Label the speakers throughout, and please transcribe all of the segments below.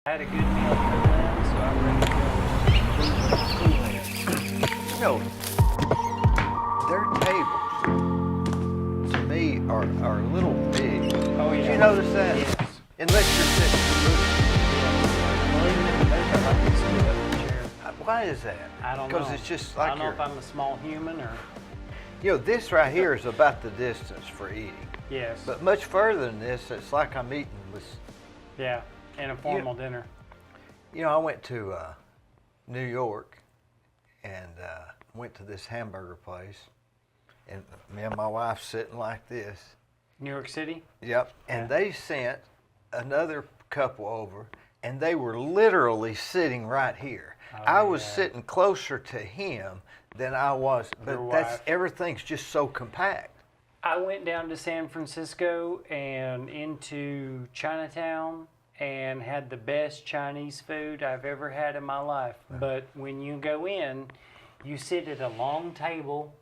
Speaker 1: I had a good meal for them, so I'm ready to go.
Speaker 2: You know, their tables, to me, are a little big.
Speaker 1: Oh, yeah.
Speaker 2: Did you notice that?
Speaker 1: Yes.
Speaker 2: Unless you're sitting
Speaker 1: Yeah.
Speaker 2: why is that?
Speaker 1: I don't know.
Speaker 2: Because it's just
Speaker 1: I
Speaker 2: like
Speaker 1: don't know if I'm a small human or...
Speaker 2: you know, this right here is about the distance for eating.
Speaker 1: Yes.
Speaker 2: But much further than this, it's like I'm eating with...
Speaker 1: Yeah, in a formal dinner.
Speaker 2: You know, I went to New York and went to this hamburger place, and me and my wife sitting like this.
Speaker 1: New York City?
Speaker 2: Yep. And
Speaker 1: Yeah.
Speaker 2: they sent another couple over, and they were literally sitting right here.
Speaker 1: Oh,
Speaker 2: I was
Speaker 1: yeah.
Speaker 2: sitting closer to him than I was, but
Speaker 1: Your
Speaker 2: that's
Speaker 1: wife.
Speaker 2: everything's just so compact.
Speaker 1: I went down to San Francisco and into Chinatown and had the best Chinese food I've ever had in my life. But when you go in, you sit at a long table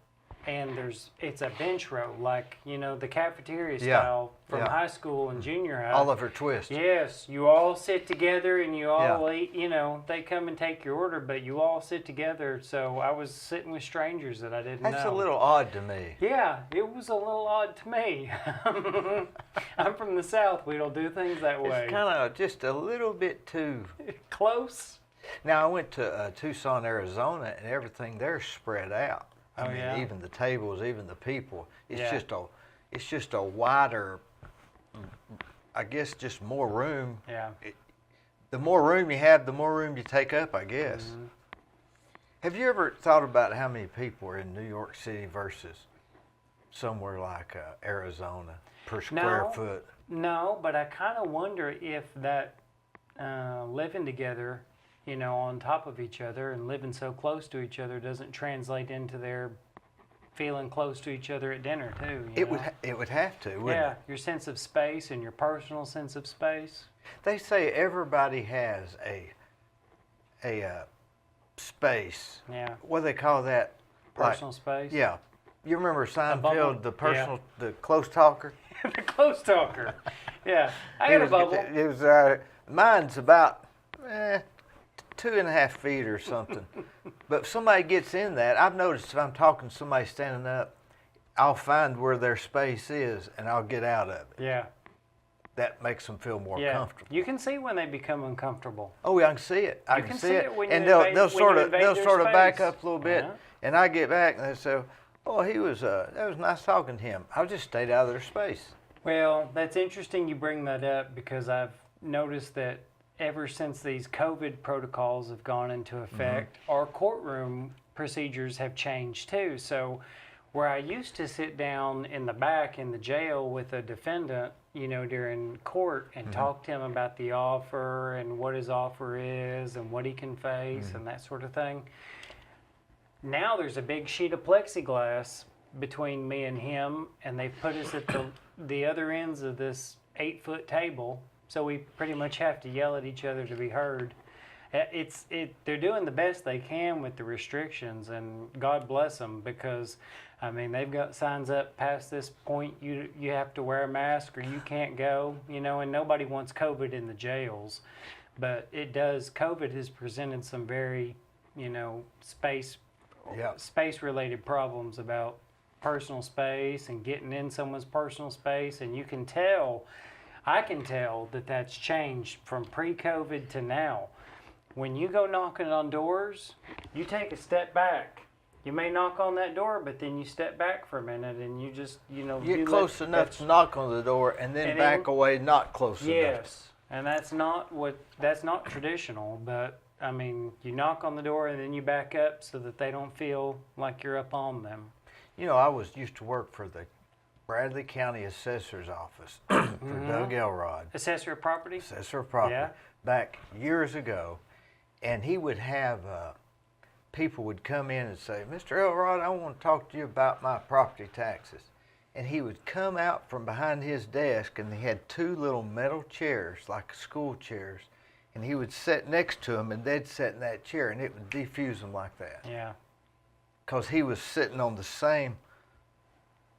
Speaker 1: and it's a bench row, like, you know, the cafeteria
Speaker 2: Yeah.
Speaker 1: style from
Speaker 2: Yeah.
Speaker 1: high school and junior high.
Speaker 2: Oliver Twist.
Speaker 1: Yes, you all sit together and you all
Speaker 2: Yeah.
Speaker 1: eat, you know, they come and take your order, but you all sit together. So I was sitting with strangers that I didn't know.
Speaker 2: That's a little odd to me.
Speaker 1: Yeah, it was a little odd to me. I'm from the South. We don't do things that way.
Speaker 2: It's kind of just a little bit too...
Speaker 1: Close.
Speaker 2: Now, I went to Tucson, Arizona, and everything there's spread out. I mean,
Speaker 1: yeah?
Speaker 2: even the tables, even the people. It's
Speaker 1: Yeah.
Speaker 2: just a wider, I guess, just more room.
Speaker 1: Yeah.
Speaker 2: The more room you have, the more room you take up, I guess.
Speaker 1: Mm-hmm.
Speaker 2: Have you ever thought about how many people are in New York City versus somewhere like Arizona per square
Speaker 1: No.
Speaker 2: foot?
Speaker 1: No, but I kind of wonder if that living together, you know, on top of each other and living so close to each other doesn't translate into their feeling close to each other at dinner too.
Speaker 2: It would have to, wouldn't
Speaker 1: Yeah,
Speaker 2: it?
Speaker 1: your sense of space and your personal sense of space.
Speaker 2: They say everybody has a space.
Speaker 1: Yeah,
Speaker 2: What do they call that?
Speaker 1: personal space.
Speaker 2: Yeah. You remember
Speaker 1: bubble?
Speaker 2: Seinfeld, the close talker?
Speaker 1: The close talker. Yeah, I got a bubble.
Speaker 2: It was mine's about 2.5 feet or something. But if somebody gets in that, I've noticed if I'm talking to somebody standing up, I'll find where their space is and I'll get out of it.
Speaker 1: Yeah,
Speaker 2: That makes them feel more
Speaker 1: yeah.
Speaker 2: comfortable.
Speaker 1: You can see when they become uncomfortable.
Speaker 2: Oh, yeah, I can see it. I
Speaker 1: You
Speaker 2: can
Speaker 1: can
Speaker 2: see
Speaker 1: see
Speaker 2: it.
Speaker 1: it when
Speaker 2: And
Speaker 1: you
Speaker 2: they'll
Speaker 1: invade-
Speaker 2: they'll
Speaker 1: when
Speaker 2: sort
Speaker 1: you
Speaker 2: of
Speaker 1: invade
Speaker 2: they'll
Speaker 1: their
Speaker 2: sort of back
Speaker 1: space.
Speaker 2: up a little bit,
Speaker 1: Yeah.
Speaker 2: and I get back and they say, "Oh, that was nice talking to him." I'll just stayed out of their space.
Speaker 1: Well, that's interesting you bring that up because I've noticed that ever since these COVID protocols have gone into effect, our courtroom procedures have changed too. So where I used to sit down in the back in the jail with a defendant, you know, during court and talk to him about the offer and what his offer is and what he can face and that sort of thing. Now there's a big sheet of plexiglass between me and him, and they've put us at the other ends of this 8-foot table, so we pretty much have to yell at each other to be heard. They're doing the best they can with the restrictions, and God bless them, because I mean they've got signs up past this point. You have to wear a mask or you can't go. You know, and nobody wants COVID in the jails, but COVID has presented some very, you know, space related problems about personal space and getting in someone's personal space, and I can tell that that's changed from pre-COVID to now. When you go knocking on doors, you take a step back. You may knock on that door, but then you step back for a minute and you just, you know,
Speaker 2: Get close enough to knock on the door and then
Speaker 1: And
Speaker 2: back
Speaker 1: then-
Speaker 2: away, not close enough.
Speaker 1: Yes, and that's not traditional, but I mean, you knock on the door and then you back up so that they don't feel like you're up on them.
Speaker 2: You know, I used to work for the Bradley County Assessor's Office for Doug Elrod,
Speaker 1: Assessor of property?
Speaker 2: Assessor of Property,
Speaker 1: Yeah.
Speaker 2: back years ago, and he would have people would come in and say, "Mr. Elrod, I want to talk to you about my property taxes." And he would come out from behind his desk, and he had 2 little metal chairs, like school chairs, and he would sit next to them, and they'd sit in that chair, and it would defuse them like that.
Speaker 1: Yeah.
Speaker 2: Because he was sitting on the same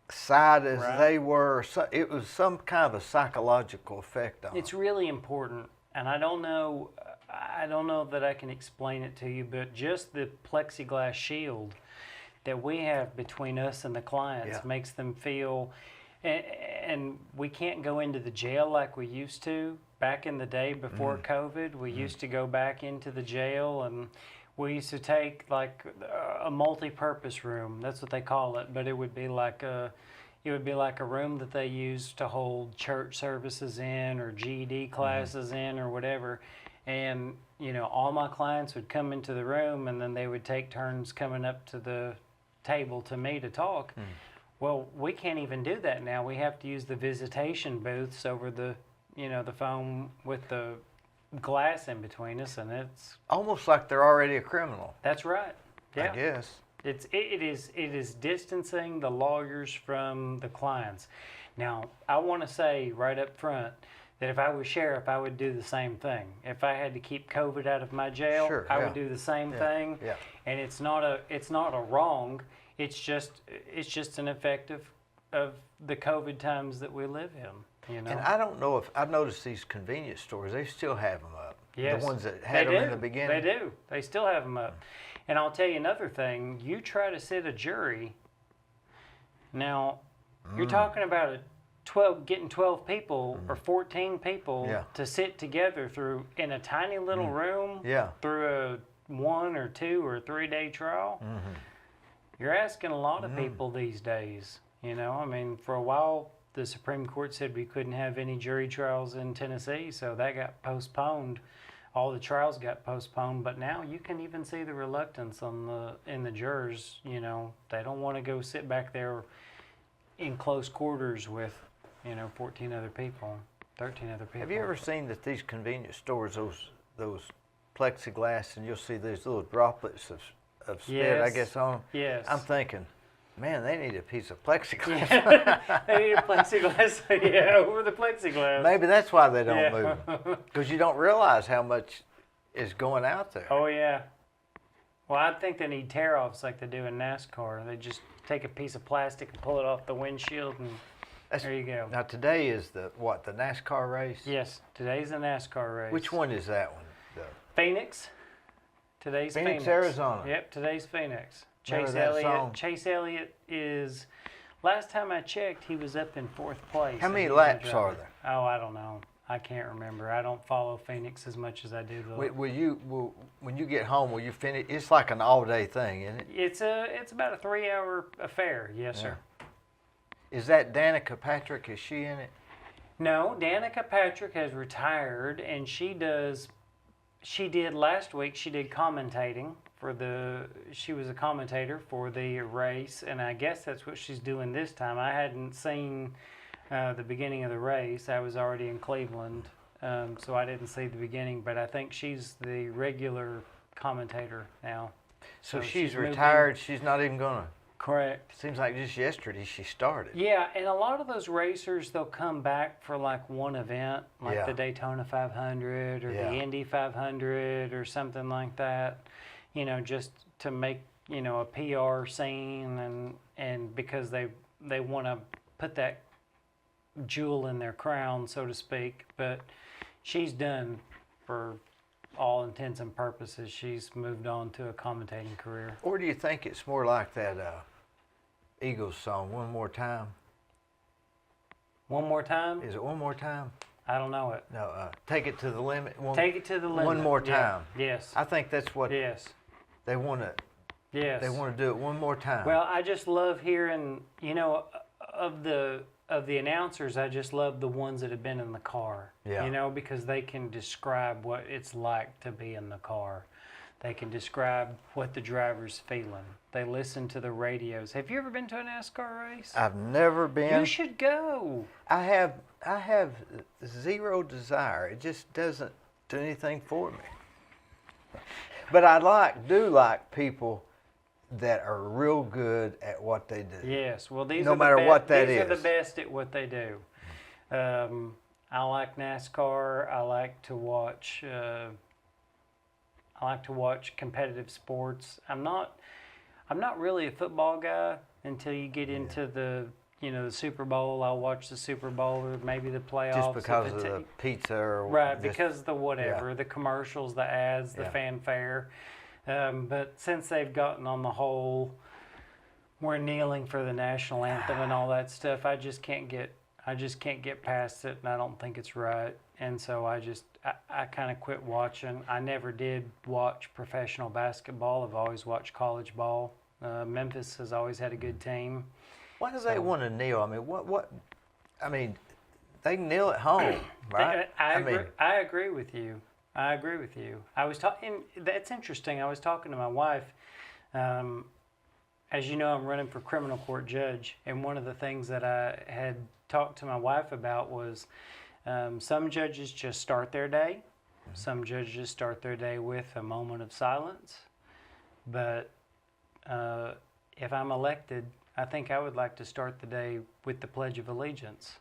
Speaker 2: side as
Speaker 1: Right.
Speaker 2: they were. So it was some kind of a psychological effect on
Speaker 1: It's
Speaker 2: them.
Speaker 1: really important. and I don't know that I can explain it to you, but just the plexiglass shield that we have between us and the clients makes them feel, and we can't go into the jail like we used to. Back in the day before COVID, we used to go back into the jail, and we used to take like a multi-purpose room. That's what they call it, but it would be like a room that they used to hold church services in, or GED classes in, or whatever. And all my clients would come into the room, and then they would take turns coming up to the table to me to talk. Well, we can't even do that now. We have to use the visitation booths over the the phone with the glass in between us, and it's
Speaker 2: almost like they're already a criminal.
Speaker 1: That's right. Yeah.
Speaker 2: I guess.
Speaker 1: It is distancing the lawyers from the clients. Now, I want to say right up front that if I was sheriff, I would do the same thing. If I had to keep COVID out of my jail, I would do the same thing.
Speaker 2: Yeah.
Speaker 1: And it's not a wrong. It's just an effect of the COVID times that we live in.
Speaker 2: And I don't know if I've noticed these convenience stores, they still have them up.
Speaker 1: Yes,
Speaker 2: the ones that had them in the beginning.
Speaker 1: They do. They still have them up. And I'll tell you another thing. You try to sit a jury. Now, you're talking about getting 12 people or 14 people to sit together in a tiny little room through a 1 or 2 or 3 day trial. You're asking a lot of people these days. I mean, for a while, the Supreme Court said we couldn't have any jury trials in Tennessee, so that got postponed. All the trials got postponed, but now you can even see the reluctance in the jurors. They don't want to go sit back there in close quarters with 14 other people, 13 other people.
Speaker 2: Have you ever seen that these convenience stores, those plexiglass, and you'll see these little droplets of spit, I guess, on them?
Speaker 1: Yes.
Speaker 2: I'm thinking, man, they need a piece of plexiglass.
Speaker 1: They need a plexiglass, over the plexiglass.
Speaker 2: Maybe that's why they don't move, because you don't realize how much is going out there.
Speaker 1: Oh, yeah. Well, I think they need tear-offs like they do in NASCAR. They just take a piece of plastic and pull it off the windshield, and there you go.
Speaker 2: Now, today is the NASCAR race?
Speaker 1: Yes, today's the NASCAR race.
Speaker 2: Which one is that one?
Speaker 1: Phoenix. Today's Phoenix.
Speaker 2: Arizona.
Speaker 1: Yep, today's Phoenix. Chase Elliott is, last time I checked, he was up in 4th place.
Speaker 2: How many laps are there?
Speaker 1: Oh, I don't know. I can't remember. I don't follow Phoenix as much as I do.
Speaker 2: When you get home, will you finish? It's like an all-day thing, isn't it?
Speaker 1: It's about a 3-hour affair. Yes, sir.
Speaker 2: Is that Danica Patrick? Is she in it?
Speaker 1: No, Danica Patrick has retired, and she did last week. She did commentating she was a commentator for the race, and I guess that's what she's doing this time. I hadn't seen the beginning of the race. I was already in Cleveland, so I didn't see the beginning, but I think she's the regular commentator now.
Speaker 2: So she's retired. She's not even going to.
Speaker 1: Correct.
Speaker 2: Seems like just yesterday she started.
Speaker 1: Yeah, and a lot of those racers, they'll come back for like one event, like the Daytona 500 or the Indy 500 or something like that, just to make, a PR scene, and because they want to put that jewel in their crown, so to speak. But she's done for all intents and purposes. She's moved on to a commentating career.
Speaker 2: Or do you think it's more like that Eagles song, One More Time?
Speaker 1: One More Time?
Speaker 2: Is it One More Time?
Speaker 1: I don't know it.
Speaker 2: No, Take It to the Limit.
Speaker 1: Take It to the Limit.
Speaker 2: One More Time.
Speaker 1: Yeah. Yes.
Speaker 2: I think that's what they want to.
Speaker 1: Yes.
Speaker 2: They want to do it one more time.
Speaker 1: Well, I just love hearing, of the announcers, I just love the ones that have been in the car.
Speaker 2: Yeah.
Speaker 1: Because they can describe what it's like to be in the car. They can describe what the driver's feeling. They listen to the radios. Have you ever been to a NASCAR race?
Speaker 2: I've never been.
Speaker 1: You should go.
Speaker 2: I have zero desire. It just doesn't do anything for me. But I do like people that are real good at what they do.
Speaker 1: Yes, well, these
Speaker 2: no
Speaker 1: are the
Speaker 2: matter what that
Speaker 1: these
Speaker 2: is.
Speaker 1: are the best at what they do. I like NASCAR. I like to watch. I like to watch competitive sports. I'm not really a football guy until you get into the the Super Bowl. I'll watch the Super Bowl or maybe the playoffs.
Speaker 2: Just because of the pizza or
Speaker 1: right,
Speaker 2: just,
Speaker 1: because of the whatever, the commercials, the ads, the fanfare. But since they've gotten on the whole, we're kneeling for the national anthem and all that stuff, I just can't get past it, and I don't think it's right. And so I kind of quit watching. I never did watch professional basketball. I've always watched college ball. Memphis has always had a good team.
Speaker 2: Why do they want to kneel? I mean, what? I mean, they can kneel at home, right?
Speaker 1: I agree with you. I agree with you. I was talking. That's interesting. I was talking to my wife. As you know, I'm running for criminal court judge, and one of the things that I had talked to my wife about was some judges just start their day. Some judges start their day with a moment of silence. But if I'm elected, I think I would like to start the day with the Pledge of Allegiance.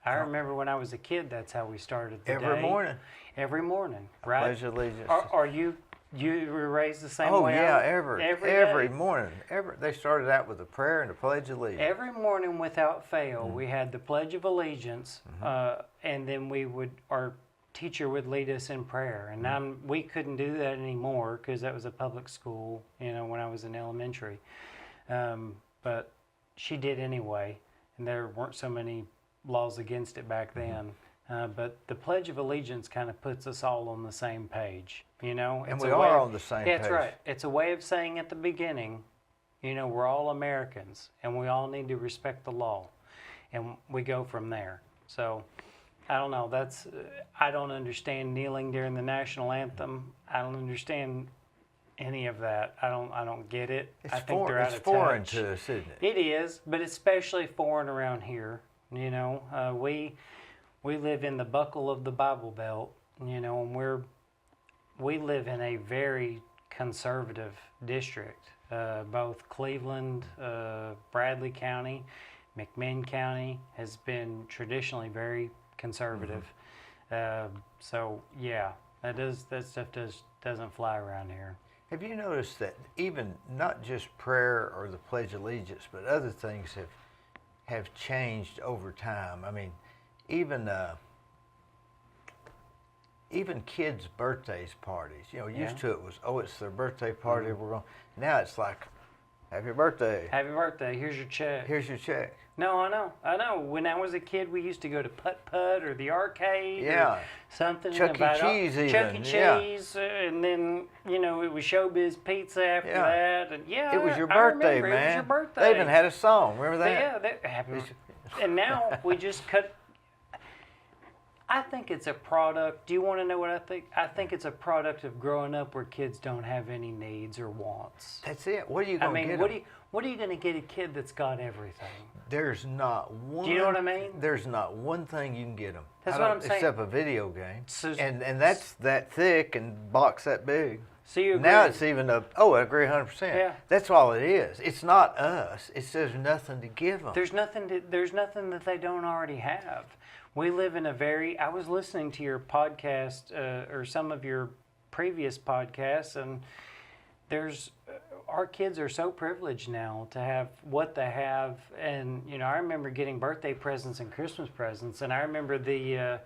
Speaker 1: I remember when I was a kid, that's how we started the day.
Speaker 2: Every morning.
Speaker 1: Every morning, right?
Speaker 2: Pledge of Allegiance.
Speaker 1: Are you were raised the same way?
Speaker 2: Oh yeah,
Speaker 1: every
Speaker 2: morning. They started out with a prayer and a Pledge of Allegiance.
Speaker 1: Every morning, without fail, we had the Pledge of Allegiance, and then our teacher would lead us in prayer. And we couldn't do that anymore because that was a public school, when I was in elementary. But she did anyway, and there weren't so many laws against it back then. But the Pledge of Allegiance kind of puts us all on the same page, And
Speaker 2: we are on the same page.
Speaker 1: That's right. It's a way of saying at the beginning, we're all Americans, and we all need to respect the law. And we go from there. So, I don't know. I don't understand kneeling during the national anthem. I don't understand any of that. I don't get it. I think they're out of touch.
Speaker 2: It's foreign to us, isn't it?
Speaker 1: It is, but especially foreign around here. We live in the buckle of the Bible Belt, and we live in a very conservative district. Both Cleveland, Bradley County, McMinn County has been traditionally very conservative. So yeah, that stuff doesn't fly around here.
Speaker 2: Have you noticed that even not just prayer or the Pledge of Allegiance, but other things have changed over time? I mean, even kids' birthdays parties. Used to it was, it's their birthday party. We're going. Now it's like, happy birthday.
Speaker 1: Happy birthday. Here's your check.
Speaker 2: Here's your check.
Speaker 1: No, I know. When I was a kid, we used to go to Putt Putt or the arcade or something.
Speaker 2: Chuck E. Cheese even.
Speaker 1: Chuck E. Cheese, and then, it was Showbiz Pizza after that. And
Speaker 2: it was your birthday, man.
Speaker 1: It was your birthday.
Speaker 2: They even had a song. Remember that?
Speaker 1: And now we just cut. I think it's a product. Do you want to know what I think? I think it's a product of growing up where kids don't have any needs or wants.
Speaker 2: That's it. What are you going to get them?
Speaker 1: What are you going to get a kid that's got everything?
Speaker 2: There's not one.
Speaker 1: Do you know what I mean?
Speaker 2: There's not one thing you can get them.
Speaker 1: That's what I'm saying.
Speaker 2: Except a video game. And that's that thick and box that big.
Speaker 1: So you agree?
Speaker 2: Now it's even I agree 100%.
Speaker 1: Yeah.
Speaker 2: That's all it is. It's not us. It's there's nothing to give them.
Speaker 1: There's nothing that they don't already have. We live in I was listening to your podcast or some of your previous podcasts, and our kids are so privileged now to have what they have. And, I remember getting birthday presents and Christmas presents, and I remember the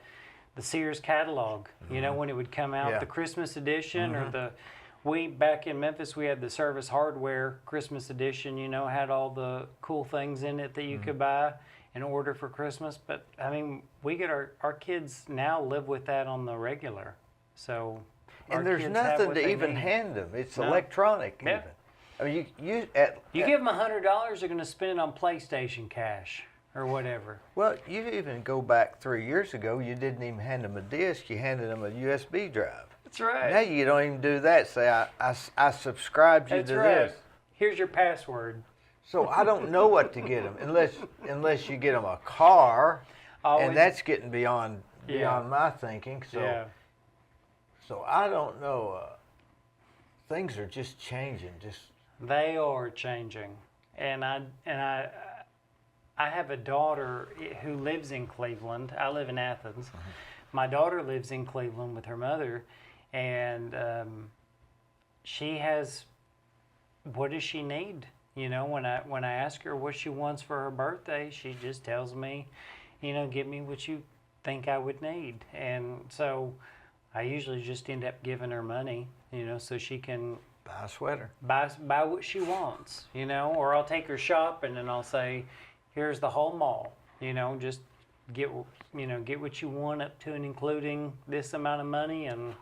Speaker 1: Sears catalog, when it would come out, the Christmas edition or back in Memphis, we had the Service Hardware Christmas edition, had all the cool things in it that you could buy and order for Christmas. But we get our kids now live with that on the regular. So
Speaker 2: and there's nothing to even hand them. It's electronic even. I mean, you
Speaker 1: give them $100, they're going to spend it on PlayStation cash or whatever.
Speaker 2: Well, you even go back 3 years ago, you didn't even hand them a disc, you handed them a USB drive.
Speaker 1: That's right.
Speaker 2: Now you don't even do that. Say, I subscribed you to this.
Speaker 1: Here's your password.
Speaker 2: So I don't know what to get them unless you get them a car, and that's getting beyond my thinking. So I don't know. Things are just changing.
Speaker 1: They are changing, and I have a daughter who lives in Cleveland. I live in Athens. My daughter lives in Cleveland with her mother, and she has. What does she need? You know, when I ask her what she wants for her birthday, she just tells me, you know, get me what you think I would need. And so I usually just end up giving her money, you know, so she can
Speaker 2: Buy a sweater.
Speaker 1: buy what she wants, you know, or I'll take her shopping and I'll say, here's the whole mall, you know, just get what you want up to and including this amount of money, and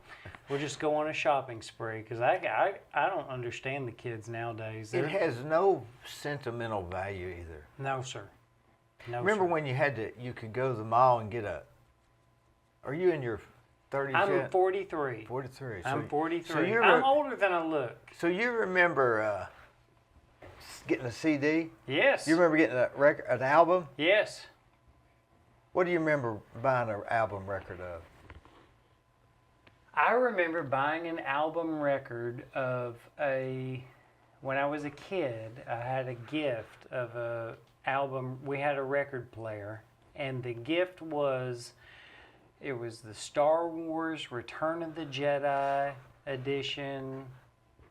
Speaker 1: we'll just go on a shopping spree, because I don't understand the kids nowadays.
Speaker 2: It has no sentimental value either.
Speaker 1: No, sir. No,
Speaker 2: Remember
Speaker 1: sir.
Speaker 2: when you could go to the mall and get are you in your 30s
Speaker 1: I'm
Speaker 2: yet?
Speaker 1: 43.
Speaker 2: 43.
Speaker 1: I'm 43.
Speaker 2: So you're
Speaker 1: I'm older than I look.
Speaker 2: So you remember getting a CD?
Speaker 1: Yes.
Speaker 2: You remember getting an album?
Speaker 1: Yes.
Speaker 2: What do you remember buying an album record of?
Speaker 1: I remember buying an album record of when I was a kid, I had a gift of a album. We had a record player, and the gift was, it was the Star Wars Return of the Jedi edition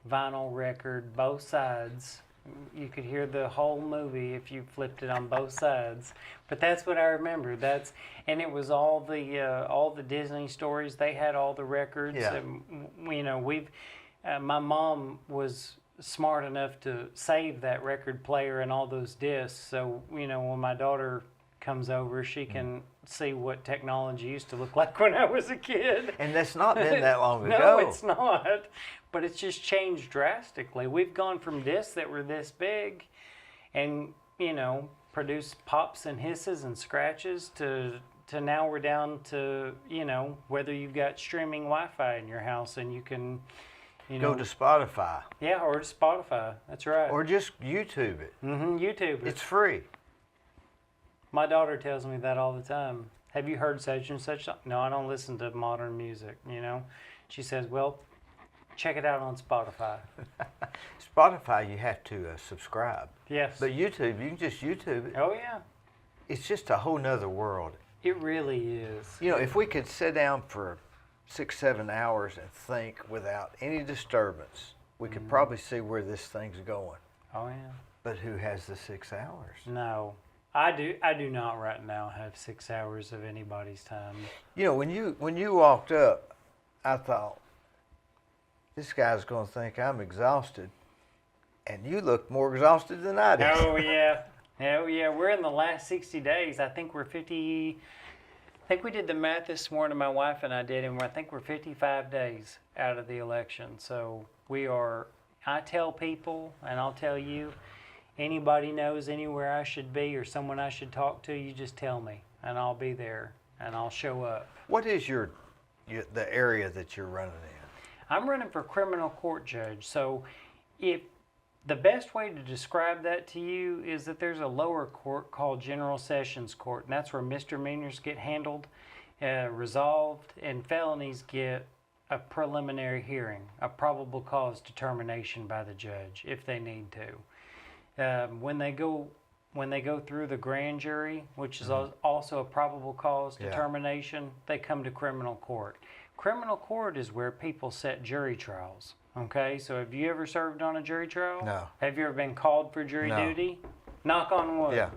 Speaker 1: vinyl record, both sides. You could hear the whole movie if you flipped it on both sides. But that's what I remember. And it was all the Disney stories. They had all the records.
Speaker 2: Yeah.
Speaker 1: You know, my mom was smart enough to save that record player and all those discs. So, you know, when my daughter comes over, she can see what technology used to look like when I was a kid.
Speaker 2: And that's not been that long ago.
Speaker 1: No, it's not. But it's just changed drastically. We've gone from discs that were this big and, you know, produce pops and hisses and scratches to now we're down to, you know, whether you've got streaming Wi-Fi in your house and you can, you know.
Speaker 2: Go to Spotify.
Speaker 1: Yeah, or to Spotify. That's right.
Speaker 2: Or just YouTube it.
Speaker 1: YouTube.
Speaker 2: It's free.
Speaker 1: My daughter tells me that all the time. Have you heard such and such? No, I don't listen to modern music, you know. She says, well, check it out on Spotify.
Speaker 2: Spotify, you have to subscribe.
Speaker 1: Yes.
Speaker 2: But YouTube, you can just YouTube it.
Speaker 1: Oh, yeah.
Speaker 2: It's just a whole nother world.
Speaker 1: It really is.
Speaker 2: You know, if we could sit down for 6-7 hours and think without any disturbance, we could probably see where this thing's going.
Speaker 1: Oh, yeah.
Speaker 2: But who has the 6 hours?
Speaker 1: No. I do not right now have 6 hours of anybody's time.
Speaker 2: You know, when you walked up, I thought, this guy's going to think I'm exhausted. And you look more exhausted than I did.
Speaker 1: Oh, yeah. Oh, yeah. We're in the last 60 days. I think we're 50. I think we did the math this morning, my wife and I did, and I think we're 55 days out of the election. So we are, I tell people, and I'll tell you, anybody knows anywhere I should be or someone I should talk to, you just tell me, and I'll be there, and I'll show up.
Speaker 2: What is the area that you're running in?
Speaker 1: I'm running for criminal court judge. So if the best way to describe that to you is that there's a lower court called General Sessions Court, and that's where misdemeanors get handled, resolved, and felonies get a preliminary hearing, a probable cause determination by the judge if they need to. When they go through the grand jury, which is also a probable cause determination, they come to criminal court. Criminal court is where people set jury trials. Okay, so have you ever served on a jury trial?
Speaker 2: No.
Speaker 1: Have you ever been called for jury duty? Knock on wood.
Speaker 2: Yeah.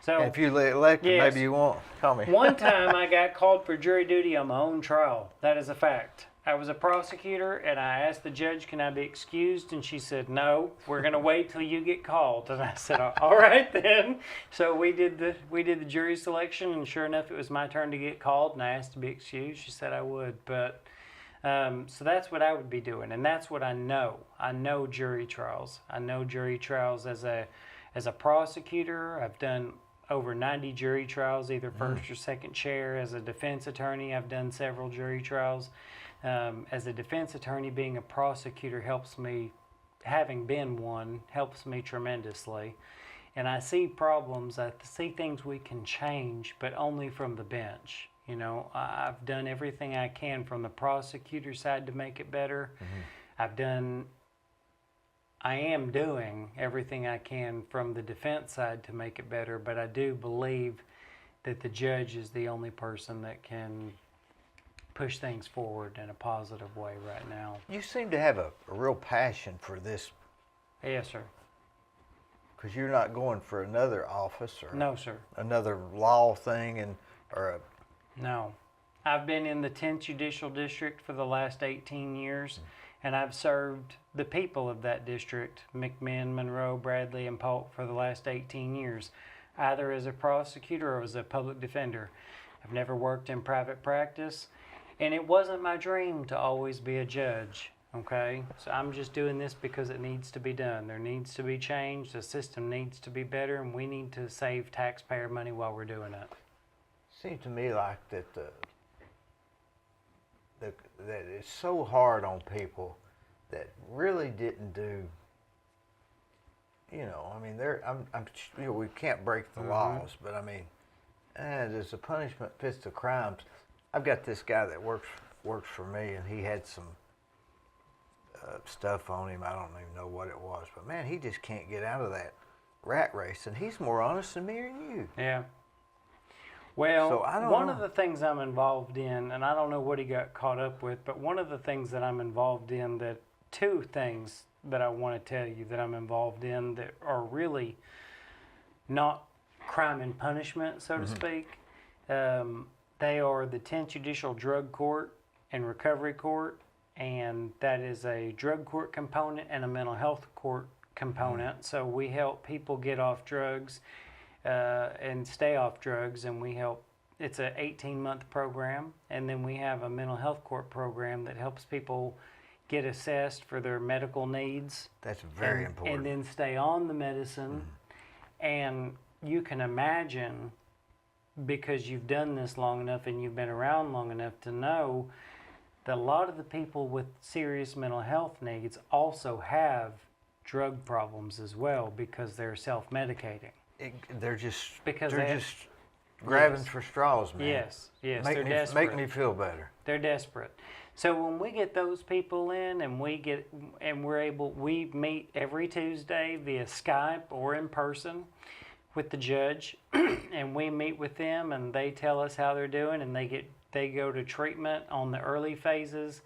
Speaker 1: So
Speaker 2: And if you elected,
Speaker 1: yes.
Speaker 2: maybe you won't. Call me.
Speaker 1: One time I got called for jury duty on my own trial. That is a fact. I was a prosecutor, and I asked the judge, can I be excused? And she said, no, we're going to wait till you get called. And I said, all right then. So we did the jury selection, and sure enough, it was my turn to get called, and I asked to be excused. She said I would. But so that's what I would be doing, and that's what I know. I know jury trials. I know jury trials as a prosecutor. I've done over 90 jury trials, either first or second chair. As a defense attorney, I've done several jury trials. As a defense attorney, being a prosecutor helps me, having been one, helps me tremendously. And I see problems, I see things we can change, but only from the bench. You know, I've done everything I can from the prosecutor side to make it better. I am doing everything I can from the defense side to make it better, but I do believe that the judge is the only person that can push things forward in a positive way right now.
Speaker 2: You seem to have a real passion for this.
Speaker 1: Yes, sir.
Speaker 2: because you're not going for another office or
Speaker 1: No, sir.
Speaker 2: another law thing
Speaker 1: No. I've been in the 10th Judicial District for the last 18 years, and I've served the people of that district, McMinn, Monroe, Bradley, and Polk, for the last 18 years, either as a prosecutor or as a public defender. I've never worked in private practice, and it wasn't my dream to always be a judge, okay? So I'm just doing this because it needs to be done. There needs to be change, the system needs to be better, and we need to save taxpayer money while we're doing it.
Speaker 2: Seems to me like that that it's so hard on people that really didn't do. I mean, we can't break the laws, but I mean, does the punishment fits the crimes? I've got this guy that works for me, and he had some stuff on him. I don't even know what it was, but man, he just can't get out of that rat race, and he's more honest than me and you.
Speaker 1: Yeah. Well,
Speaker 2: So I don't
Speaker 1: one
Speaker 2: know.
Speaker 1: of the things I'm involved in, and I don't know what he got caught up with, but one of the things that I'm involved in, that two things that I want to tell you that I'm involved in that are really not crime and punishment, so to speak. They are the 10th Judicial Drug Court and Recovery Court, and that is a drug court component and a mental health court component. So we help people get off drugs and stay off drugs, and we help. It's an 18-month program, and then we have a mental health court program that helps people get assessed for their medical needs.
Speaker 2: That's very
Speaker 1: and,
Speaker 2: important.
Speaker 1: And then stay on the medicine. And you can imagine, because you've done this long enough and you've been around long enough to know that a lot of the people with serious mental health needs also have drug problems as well, because they're self-medicating.
Speaker 2: They're just
Speaker 1: Because
Speaker 2: they're
Speaker 1: they have-
Speaker 2: just grabbing
Speaker 1: Yes.
Speaker 2: for straws, man.
Speaker 1: Yes,
Speaker 2: Make
Speaker 1: they're
Speaker 2: me
Speaker 1: desperate.
Speaker 2: make me feel better.
Speaker 1: They're desperate. So when we get those people in, and we meet every Tuesday via Skype or in person with the judge, and we meet with them, and they tell us how they're doing, and they go to treatment on the early phases,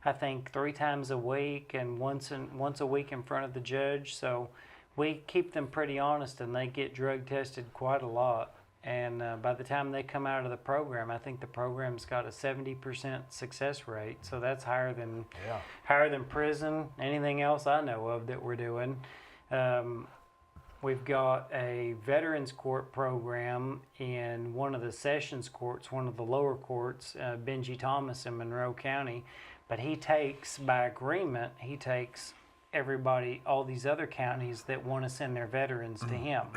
Speaker 1: I think 3 times a week, and once a week in front of the judge. So we keep them pretty honest, and they get drug tested quite a lot. And by the time they come out of the program, I think the program's got a 70% success rate. So that's higher than prison, anything else I know of that we're doing. We've got a veterans court program in one of the sessions courts, one of the lower courts, Benji Thomas in Monroe County. But he takes, by agreement, everybody, all these other counties that want to send their veterans to him.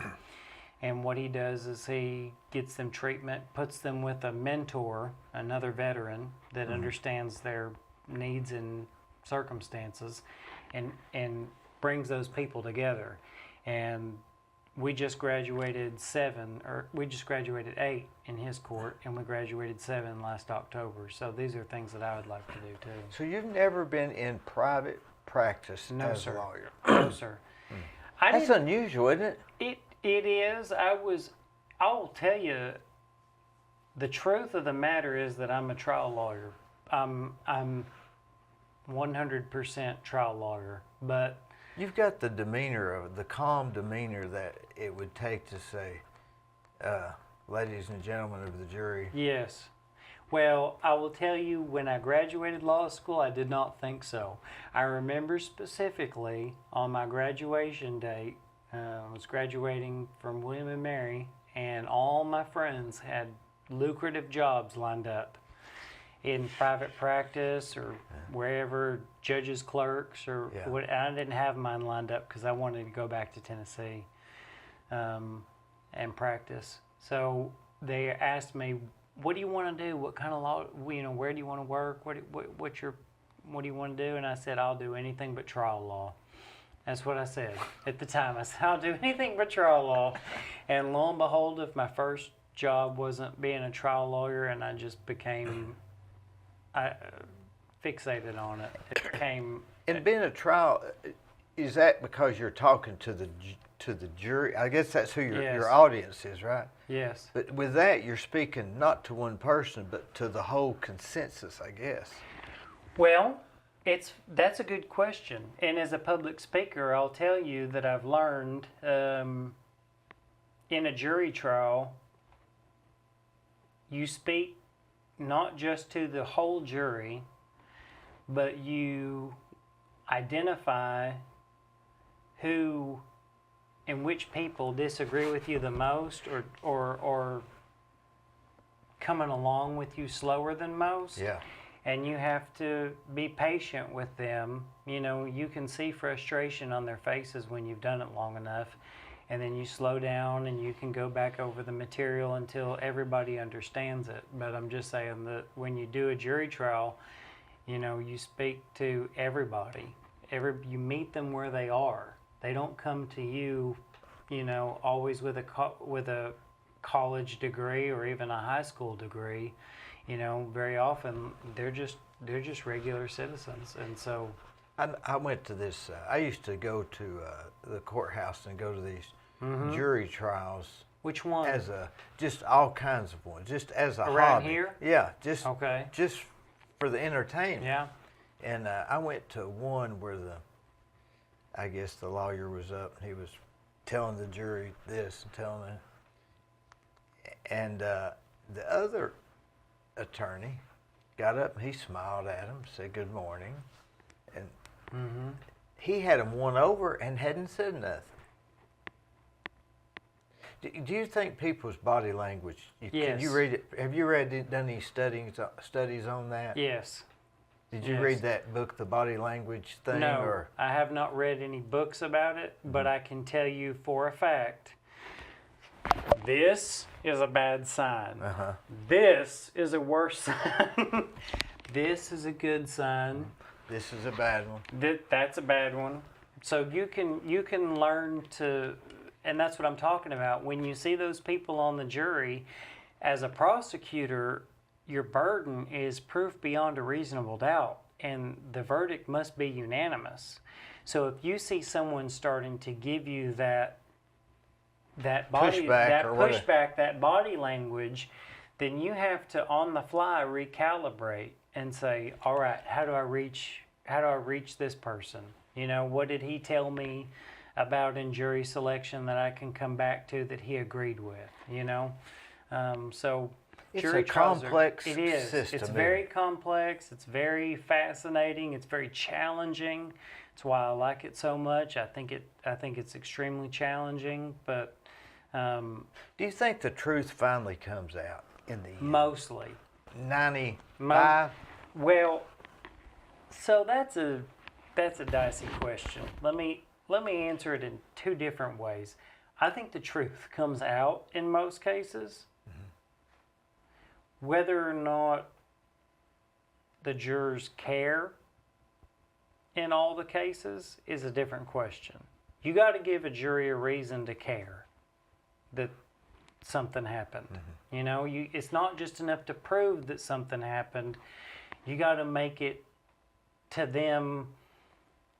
Speaker 1: And what he does is he gets them treatment, puts them with a mentor, another veteran that understands their needs and circumstances, and brings those people together. And we just graduated 8 in his court, and we graduated 7 last October. So these are things that I would like to do too.
Speaker 2: So you've never been in private practice
Speaker 1: No,
Speaker 2: as
Speaker 1: sir.
Speaker 2: a lawyer?
Speaker 1: No, sir.
Speaker 2: That's unusual, isn't it?
Speaker 1: It is. I'll tell you, the truth of the matter is that I'm a trial lawyer. I'm 100% trial lawyer, but
Speaker 2: You've got the calm demeanor that it would take to say, ladies and gentlemen of the jury.
Speaker 1: yes. Well, I will tell you, when I graduated law school, I did not think so. I remember specifically on my graduation date, I was graduating from William & Mary, and all my friends had lucrative jobs lined up in private practice or wherever, judges, clerks, or what. I didn't have mine lined up because I wanted to go back to Tennessee and practice. So they asked me, "What do you want to do? What kind of law? Where do you want to work? What do you want to do?" And I said, "I'll do anything but trial law." That's what I said at the time. I said, "I'll do anything but trial law." And lo and behold, if my first job wasn't being a trial lawyer, and I just became fixated on it. It became...
Speaker 2: And being a trial, is that because you're talking to the jury? I guess that's who your audience is, right?
Speaker 1: Yes.
Speaker 2: But with that, you're speaking not to one person, but to the whole consensus, I guess.
Speaker 1: Well, That's a good question. And as a public speaker, I'll tell you that I've learned in a jury trial, you speak not just to the whole jury, but you identify who and which people disagree with you the most, or coming along with you slower than most.
Speaker 2: Yeah.
Speaker 1: And you have to be patient with them. You know, you can see frustration on their faces when you've done it long enough. And then you slow down and you can go back over the material until everybody understands it. But I'm just saying that when you do a jury trial, you know, you speak to everybody. You meet them where they are. They don't come to you, you know, always with a college degree or even a high school degree. You know, very often they're just regular citizens, and so.
Speaker 2: I went to this. I used to go to the courthouse and go to these jury trials.
Speaker 1: Which one?
Speaker 2: As just all kinds of ones, just as a
Speaker 1: around
Speaker 2: hobby.
Speaker 1: here.
Speaker 2: Yeah, just
Speaker 1: Okay.
Speaker 2: just for the entertainment.
Speaker 1: Yeah.
Speaker 2: And I went to one where I guess the lawyer was up and he was telling the jury this and telling it, and the other attorney got up and he smiled at him, said good morning, and he had him won over and hadn't said nothing. Do you think people's body language?
Speaker 1: Yes.
Speaker 2: Can you read it? Have you done any studies on that?
Speaker 1: Yes.
Speaker 2: Did you
Speaker 1: Yes.
Speaker 2: read that book, The Body Language Thing?
Speaker 1: No,
Speaker 2: Or?
Speaker 1: I have not read any books about it, but I can tell you for a fact, this is a bad sign. This is a worse sign. This is a good sign.
Speaker 2: This is a bad one.
Speaker 1: That's a bad one. So you can learn to, and that's what I'm talking about. When you see those people on the jury, as a prosecutor, your burden is proof beyond a reasonable doubt, and the verdict must be unanimous. So if you see someone starting to give you that pushback, that body language, then you have to on the fly recalibrate and say, all right, how do I reach this person? You know, what did he tell me about in jury selection that I can come back to that he agreed with? You know, so
Speaker 2: It's
Speaker 1: jury
Speaker 2: a
Speaker 1: trials
Speaker 2: complex
Speaker 1: it is.
Speaker 2: system.
Speaker 1: It's very complex. It's very fascinating. It's very challenging. That's why I like it so much. I think it's extremely challenging, but.
Speaker 2: Do you think the truth finally comes out in the end?
Speaker 1: Mostly.
Speaker 2: 95?
Speaker 1: Well, so that's a dicey question. Let me answer it in two different ways. I think the truth comes out in most cases. Whether or not the jurors care in all the cases is a different question. You got to give a jury a reason to care that something happened. You know, it's not just enough to prove that something happened. You got to make it to them.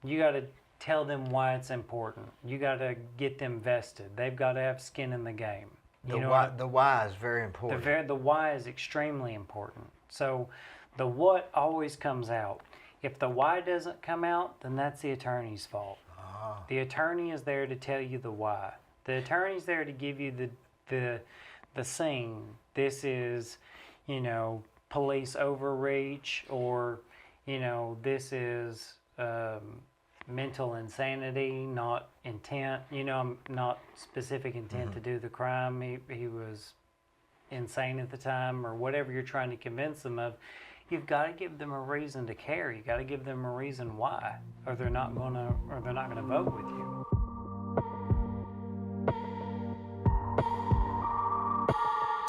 Speaker 1: You got to tell them why it's important. You got to get them vested. They've got to have skin in the game.
Speaker 2: The why is very important.
Speaker 1: The why is extremely important. So the what always comes out. If the why doesn't come out, then that's the attorney's fault. The attorney is there to tell you the why. The attorney's there to give you the scene. This is, you know, police overreach, or, you know, this is mental insanity, not intent. You know, not specific intent to do the crime. He was insane at the time, or whatever you're trying to convince them of. You've got to give them a reason to care. You got to give them a reason why, or they're not gonna vote with you.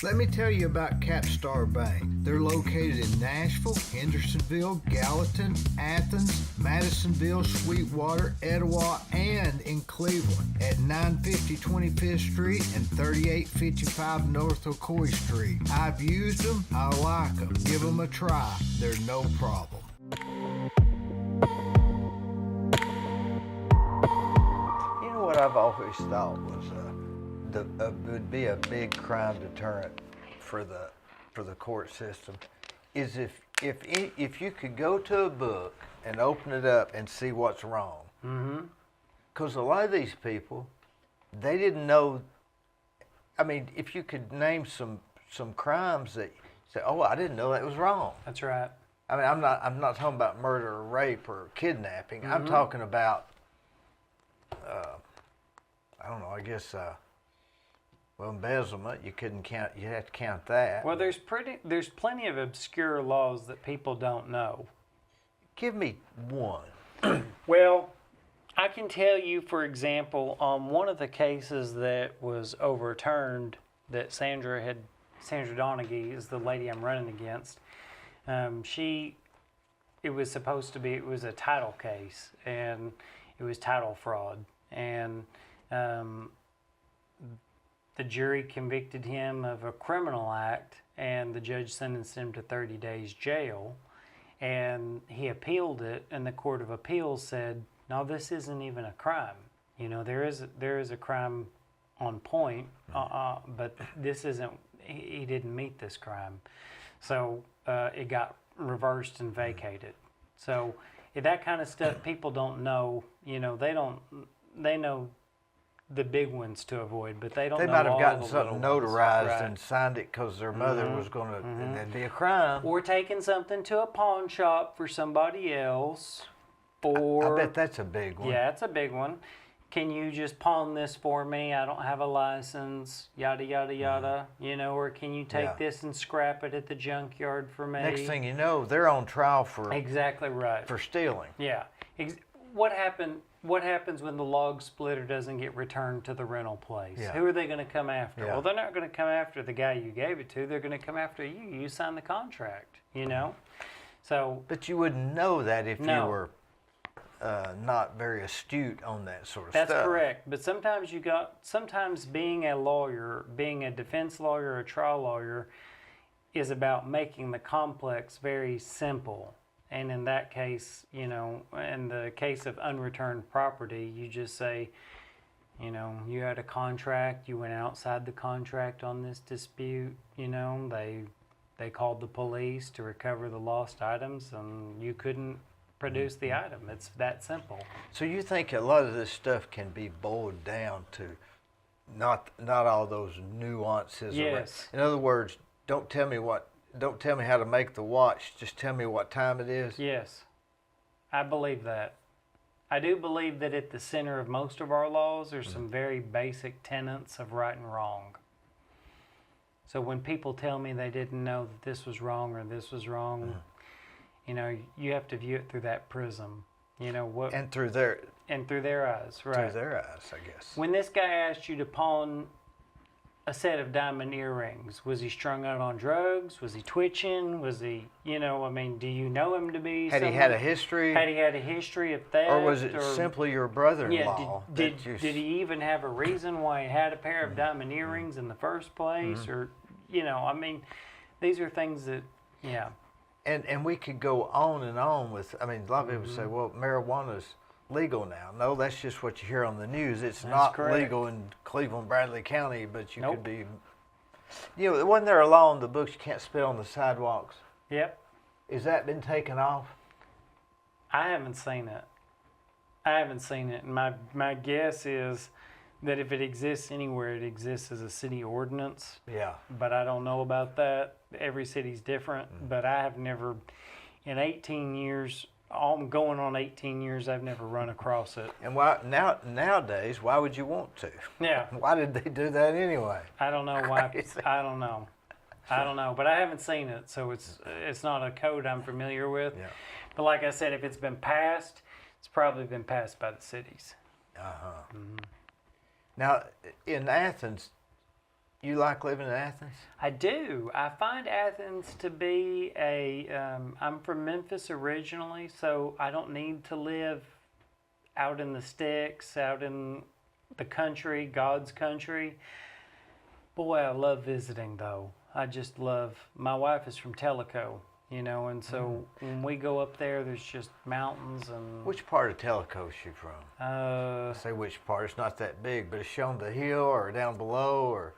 Speaker 2: Let me tell you about Capstar Bank. They're located in Nashville, Hendersonville, Gallatin, Athens, Madisonville, Sweetwater, Etowah, and in Cleveland at 950 25th Street and 3855 North Ocoee Street. I've used them. I like them. Give them a try. They're no problem. You know what I've always thought was would be a big crime deterrent for the court system is if if you could go to a book and open it up and see what's wrong, because a lot of these people, they didn't know. I mean, if you could name some crimes that you say, oh, I didn't know that was wrong.
Speaker 1: That's right.
Speaker 2: I mean, I'm not talking about murder or rape or kidnapping. I'm talking about, I don't know. I guess, well, embezzlement. You couldn't count. You have to count that.
Speaker 1: Well, there's plenty of obscure laws that people don't know.
Speaker 2: Give me one.
Speaker 1: Well, I can tell you, for example, on one of the cases that was overturned, that Sandra Donaghy is the lady I'm running against. It was a title case, and it was title fraud, and the jury convicted him of a criminal act, and the judge sentenced him to 30 days jail, and he appealed it, and the Court of Appeals said, no, this isn't even a crime. You know, there is a crime on point, but this isn't. He didn't meet this crime, so it got reversed and vacated. So that kind of stuff people don't know. You know, they know the big ones to avoid, but they don't.
Speaker 2: They
Speaker 1: know
Speaker 2: might have
Speaker 1: all
Speaker 2: gotten
Speaker 1: the
Speaker 2: something
Speaker 1: little
Speaker 2: notarized
Speaker 1: ones.
Speaker 2: and signed it because their mother was going to, and that'd be a crime.
Speaker 1: Or taking something to a pawn shop for somebody else. Or
Speaker 2: I bet that's a big one.
Speaker 1: Yeah, it's a big one. Can you just pawn this for me? I don't have a license, yada, yada, yada. You know, or can you take this and scrap it at the junkyard for me?
Speaker 2: Next thing you know, they're on trial for
Speaker 1: Exactly right.
Speaker 2: for stealing.
Speaker 1: Yeah. What happens when the log splitter doesn't get returned to the rental place?
Speaker 2: Yeah.
Speaker 1: Who are they going to come after?
Speaker 2: Yeah.
Speaker 1: Well, they're not going to come after the guy you gave it to. They're going to come after you. You signed the contract, you know? So.
Speaker 2: But you wouldn't know that if
Speaker 1: No.
Speaker 2: you were not very astute on that sort of
Speaker 1: That's
Speaker 2: stuff.
Speaker 1: correct. But sometimes being a lawyer, being a defense lawyer or a trial lawyer, is about making the complex very simple. And in that case, you know, in the case of unreturned property, you just say, you know, you had a contract, you went outside the contract on this dispute, you know, they called the police to recover the lost items, and you couldn't produce the item. It's that simple.
Speaker 2: So you think a lot of this stuff can be boiled down to not all those nuances?
Speaker 1: Yes.
Speaker 2: In other words, don't tell me how to make the watch. Just tell me what time it is.
Speaker 1: Yes, I believe that. I do believe that at the center of most of our laws are some very basic tenets of right and wrong. So when people tell me they didn't know that this was wrong or this was wrong, you know, you have to view it through that prism. You know what?
Speaker 2: And through their
Speaker 1: eyes, right?
Speaker 2: Through their eyes, I guess.
Speaker 1: When this guy asked you to pawn a set of diamond earrings, was he strung out on drugs? Was he twitching? Was he, you know, I mean, do you know him to be
Speaker 2: Had he had a history?
Speaker 1: Had he had a history of theft?
Speaker 2: Or was it simply your brother-in-law?
Speaker 1: Yeah, did he even have a reason why he had a pair of diamond earrings in the first place? Or, you know, I mean, these are things that, yeah.
Speaker 2: And we could go on and on with, I mean, a lot of people say, well, marijuana's legal now. No, that's just what you hear on the news. It's not
Speaker 1: correct.
Speaker 2: legal in Cleveland, Bradley County, but you
Speaker 1: Nope.
Speaker 2: could be, you know, wasn't there a law in the books you can't spit on the sidewalks?
Speaker 1: Yep.
Speaker 2: Has that been taken off?
Speaker 1: I haven't seen it. And my guess is that if it exists anywhere, it exists as a city ordinance.
Speaker 2: Yeah.
Speaker 1: But I don't know about that. Every city's different. But I have never, in 18 years, I'm going on 18 years, I've never run across it.
Speaker 2: And why nowadays, why would you want to?
Speaker 1: Yeah.
Speaker 2: Why did they do that anyway?
Speaker 1: I don't know why.
Speaker 2: Crazy.
Speaker 1: I don't know. But I haven't seen it, so it's not a code I'm familiar with.
Speaker 2: Yeah.
Speaker 1: But like I said, if it's been passed, it's probably been passed by the cities.
Speaker 2: Now, in Athens, you like living in Athens?
Speaker 1: I do. I find Athens to be I'm from Memphis originally, so I don't need to live out in the sticks, out in the country, God's country. Boy, I love visiting though. I just love, my wife is from Tellico, you know, and so when we go up there, there's just mountains and...
Speaker 2: Which part of Tellico is she from?
Speaker 1: Uh,
Speaker 2: I say which part, it's not that big, but is she on the hill or down below or?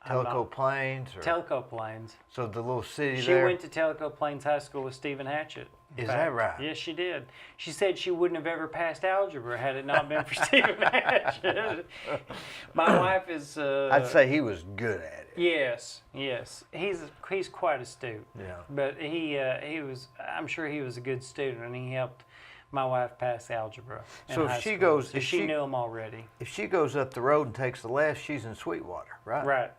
Speaker 2: Tellico Plains? Or,
Speaker 1: Tellico Plains.
Speaker 2: so the little city
Speaker 1: She
Speaker 2: there?
Speaker 1: went to Tellico Plains High School with Stephen Hatchett.
Speaker 2: Is that right?
Speaker 1: Yes, she did. She said she wouldn't have ever passed algebra had it not been for Stephen Hatchett. My wife is.
Speaker 2: I'd say he was good at it.
Speaker 1: Yes, yes. He's quite astute.
Speaker 2: Yeah.
Speaker 1: But he was. I'm sure he was a good student, and he helped my wife pass algebra.
Speaker 2: So if she goes,
Speaker 1: so she knew him already.
Speaker 2: If she goes up the road and takes the left, she's in Sweetwater, right?
Speaker 1: Right.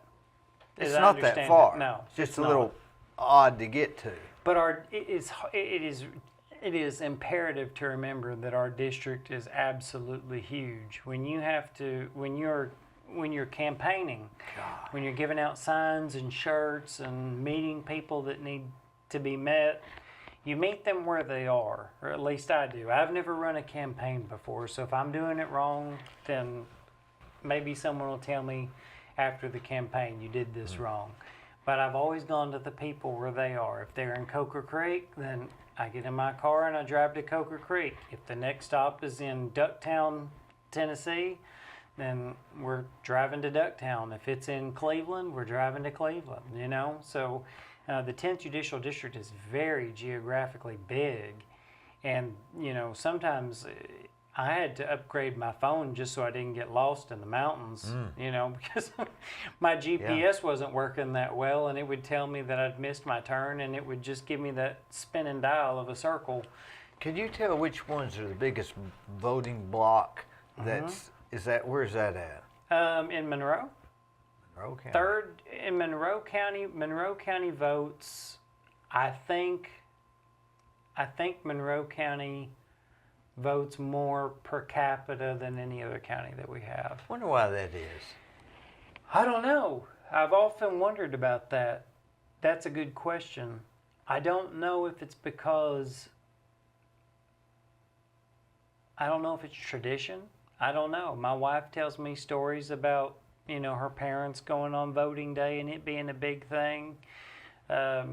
Speaker 2: It's
Speaker 1: As I
Speaker 2: not that
Speaker 1: understand
Speaker 2: far.
Speaker 1: it, no,
Speaker 2: It's just
Speaker 1: it's
Speaker 2: a
Speaker 1: not.
Speaker 2: little odd to get to.
Speaker 1: But it is imperative to remember that our district is absolutely huge. When you're campaigning, when you're giving out signs and shirts and meeting people that need to be met, you meet them where they are, or at least I do. I've never run a campaign before, so if I'm doing it wrong, then maybe someone will tell me after the campaign, you did this wrong. But I've always gone to the people where they are. If they're in Coker Creek, then I get in my car and I drive to Coker Creek. If the next stop is in Ducktown, Tennessee, then we're driving to Ducktown. If it's in Cleveland, we're driving to Cleveland, you know? So the 10th Judicial District is very geographically big. And, you know, sometimes I had to upgrade my phone just so I didn't get lost in the mountains, you know, because my GPS wasn't working that well, and it would tell me that I'd missed my turn, and it would just give me that spinning dial of a circle.
Speaker 2: Can you tell which ones are the biggest voting block? Where's that at?
Speaker 1: In Monroe.
Speaker 2: Monroe County.
Speaker 1: Third in Monroe County. Monroe County votes. I think Monroe County votes more per capita than any other county that we have.
Speaker 2: Wonder why that is.
Speaker 1: I don't know. I've often wondered about that. That's a good question. I don't know if it's because, I don't know if it's tradition. I don't know. My wife tells me stories about, you know, her parents going on voting day and it being a big thing. Of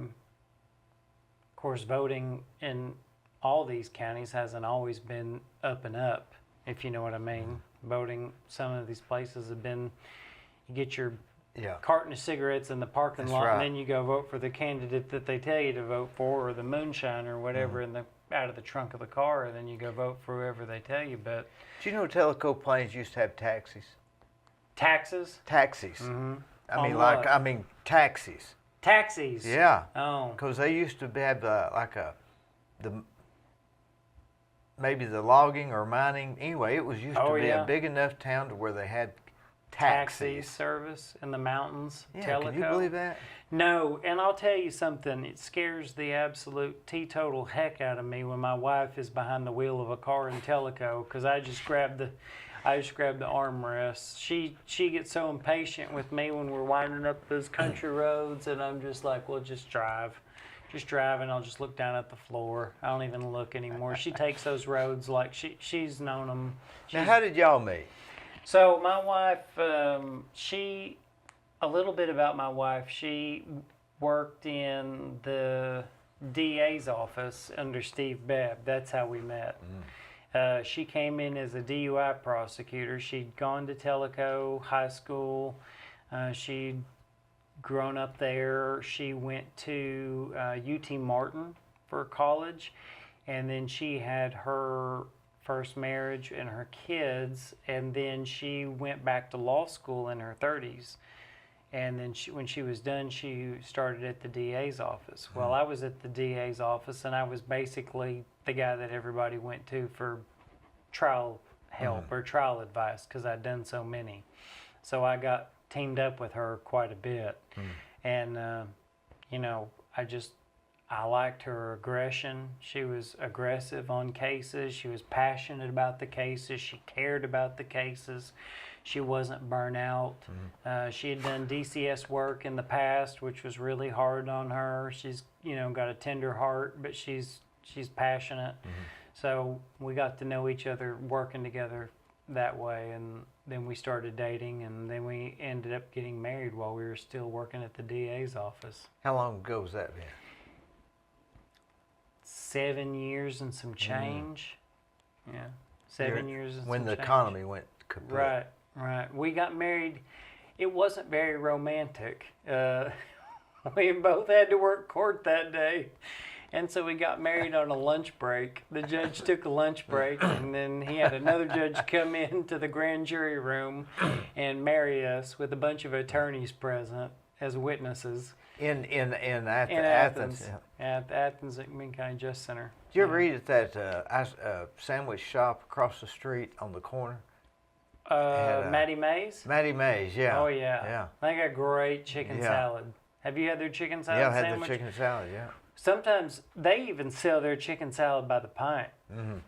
Speaker 1: course, voting in all these counties hasn't always been up and up, if you know what I mean. Voting, some of these places have been, you get your carton of cigarettes in the parking lot,
Speaker 2: right.
Speaker 1: and then you go vote for the candidate that they tell you to vote for, or the moonshine or whatever out of the trunk of the car, and then you go vote for whoever they tell you. But
Speaker 2: do you know Tellico Plains used to have taxis?
Speaker 1: Taxes?
Speaker 2: Taxis.
Speaker 1: Mm-hmm.
Speaker 2: I mean, taxis.
Speaker 1: Taxis?
Speaker 2: Yeah.
Speaker 1: Oh.
Speaker 2: Because they used to have maybe the logging or mining. Anyway, it was used to be a big enough town to where they had
Speaker 1: Taxi
Speaker 2: taxis.
Speaker 1: service in the mountains.
Speaker 2: Yeah,
Speaker 1: Tellico.
Speaker 2: can you believe that?
Speaker 1: No, and I'll tell you something. It scares the absolute teetotal heck out of me when my wife is behind the wheel of a car in Tellico, because I just grab the armrest. She gets so impatient with me when we're winding up those country roads, and I'm just like, well, just drive. Just drive, and I'll just look down at the floor. I don't even look anymore. She takes those roads like she's known them.
Speaker 2: Now, how did y'all meet?
Speaker 1: So my wife, a little bit about my wife. She worked in the DA's office under Steve Bebb. That's how we met. She came in as a DUI prosecutor. She'd gone to Tellico High School. She'd grown up there. She went to UT Martin for college, and then she had her first marriage and her kids, and then she went back to law school in her 30s. And then when she was done, she started at the DA's office. Well, I was at the DA's office, and I was basically the guy that everybody went to for trial help or trial advice, because I'd done so many. So I got teamed up with her quite a bit. And, you know, I liked her aggression. She was aggressive on cases. She was passionate about the cases. She cared about the cases. She wasn't burnt out. She had done DCS work in the past, which was really hard on her. She's, you know, got a tender heart, but she's passionate. So we got to know each other working together that way, and then we started dating, and then we ended up getting married while we were still working at the DA's office.
Speaker 2: How long ago was that, Ben?
Speaker 1: 7 years and some change. Yeah, 7 years and
Speaker 2: when
Speaker 1: some
Speaker 2: the
Speaker 1: change.
Speaker 2: economy went kaput.
Speaker 1: Right. We got married It wasn't very romantic. We both had to work court that day. And so we got married on a lunch break. The judge took a lunch break, and then he had another judge come into the grand jury room and marry us with a bunch of attorneys present as witnesses.
Speaker 2: In Athens.
Speaker 1: Athens.
Speaker 2: Yeah.
Speaker 1: At the Athens Community County Justice Center.
Speaker 2: Did you ever eat at that sandwich shop across the street on the corner?
Speaker 1: Mattie Mae's?
Speaker 2: Mattie Mae's, yeah.
Speaker 1: Oh, yeah.
Speaker 2: Yeah.
Speaker 1: They got great chicken
Speaker 2: Yeah.
Speaker 1: salad. Have you had their chicken salad
Speaker 2: Yeah, I had
Speaker 1: sandwich?
Speaker 2: the chicken salad, yeah.
Speaker 1: Sometimes they even sell their chicken salad by the pint,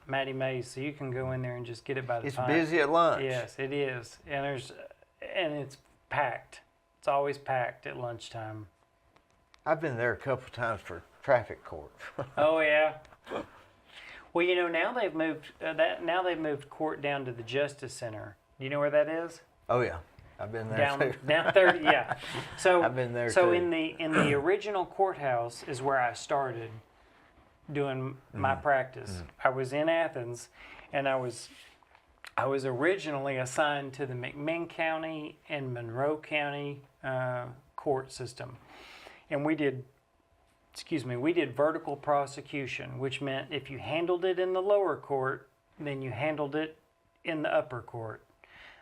Speaker 1: Mattie Mae's, so you can go in there and just get it by the
Speaker 2: It's
Speaker 1: pint.
Speaker 2: busy at lunch.
Speaker 1: Yes, it is, and it's packed. It's always packed at lunchtime.
Speaker 2: I've been there a couple of times for traffic court.
Speaker 1: Oh yeah. Well, you know, now they've moved court down to the Justice Center. Do you know where that is?
Speaker 2: Oh yeah, I've been there too.
Speaker 1: Down 30, yeah. So
Speaker 2: I've been there
Speaker 1: so
Speaker 2: too.
Speaker 1: in the original courthouse is where I started doing my practice. I was in Athens, and I was originally assigned to the McMinn County and Monroe County court system, and we did vertical prosecution, which meant if you handled it in the lower court, then you handled it in the upper court.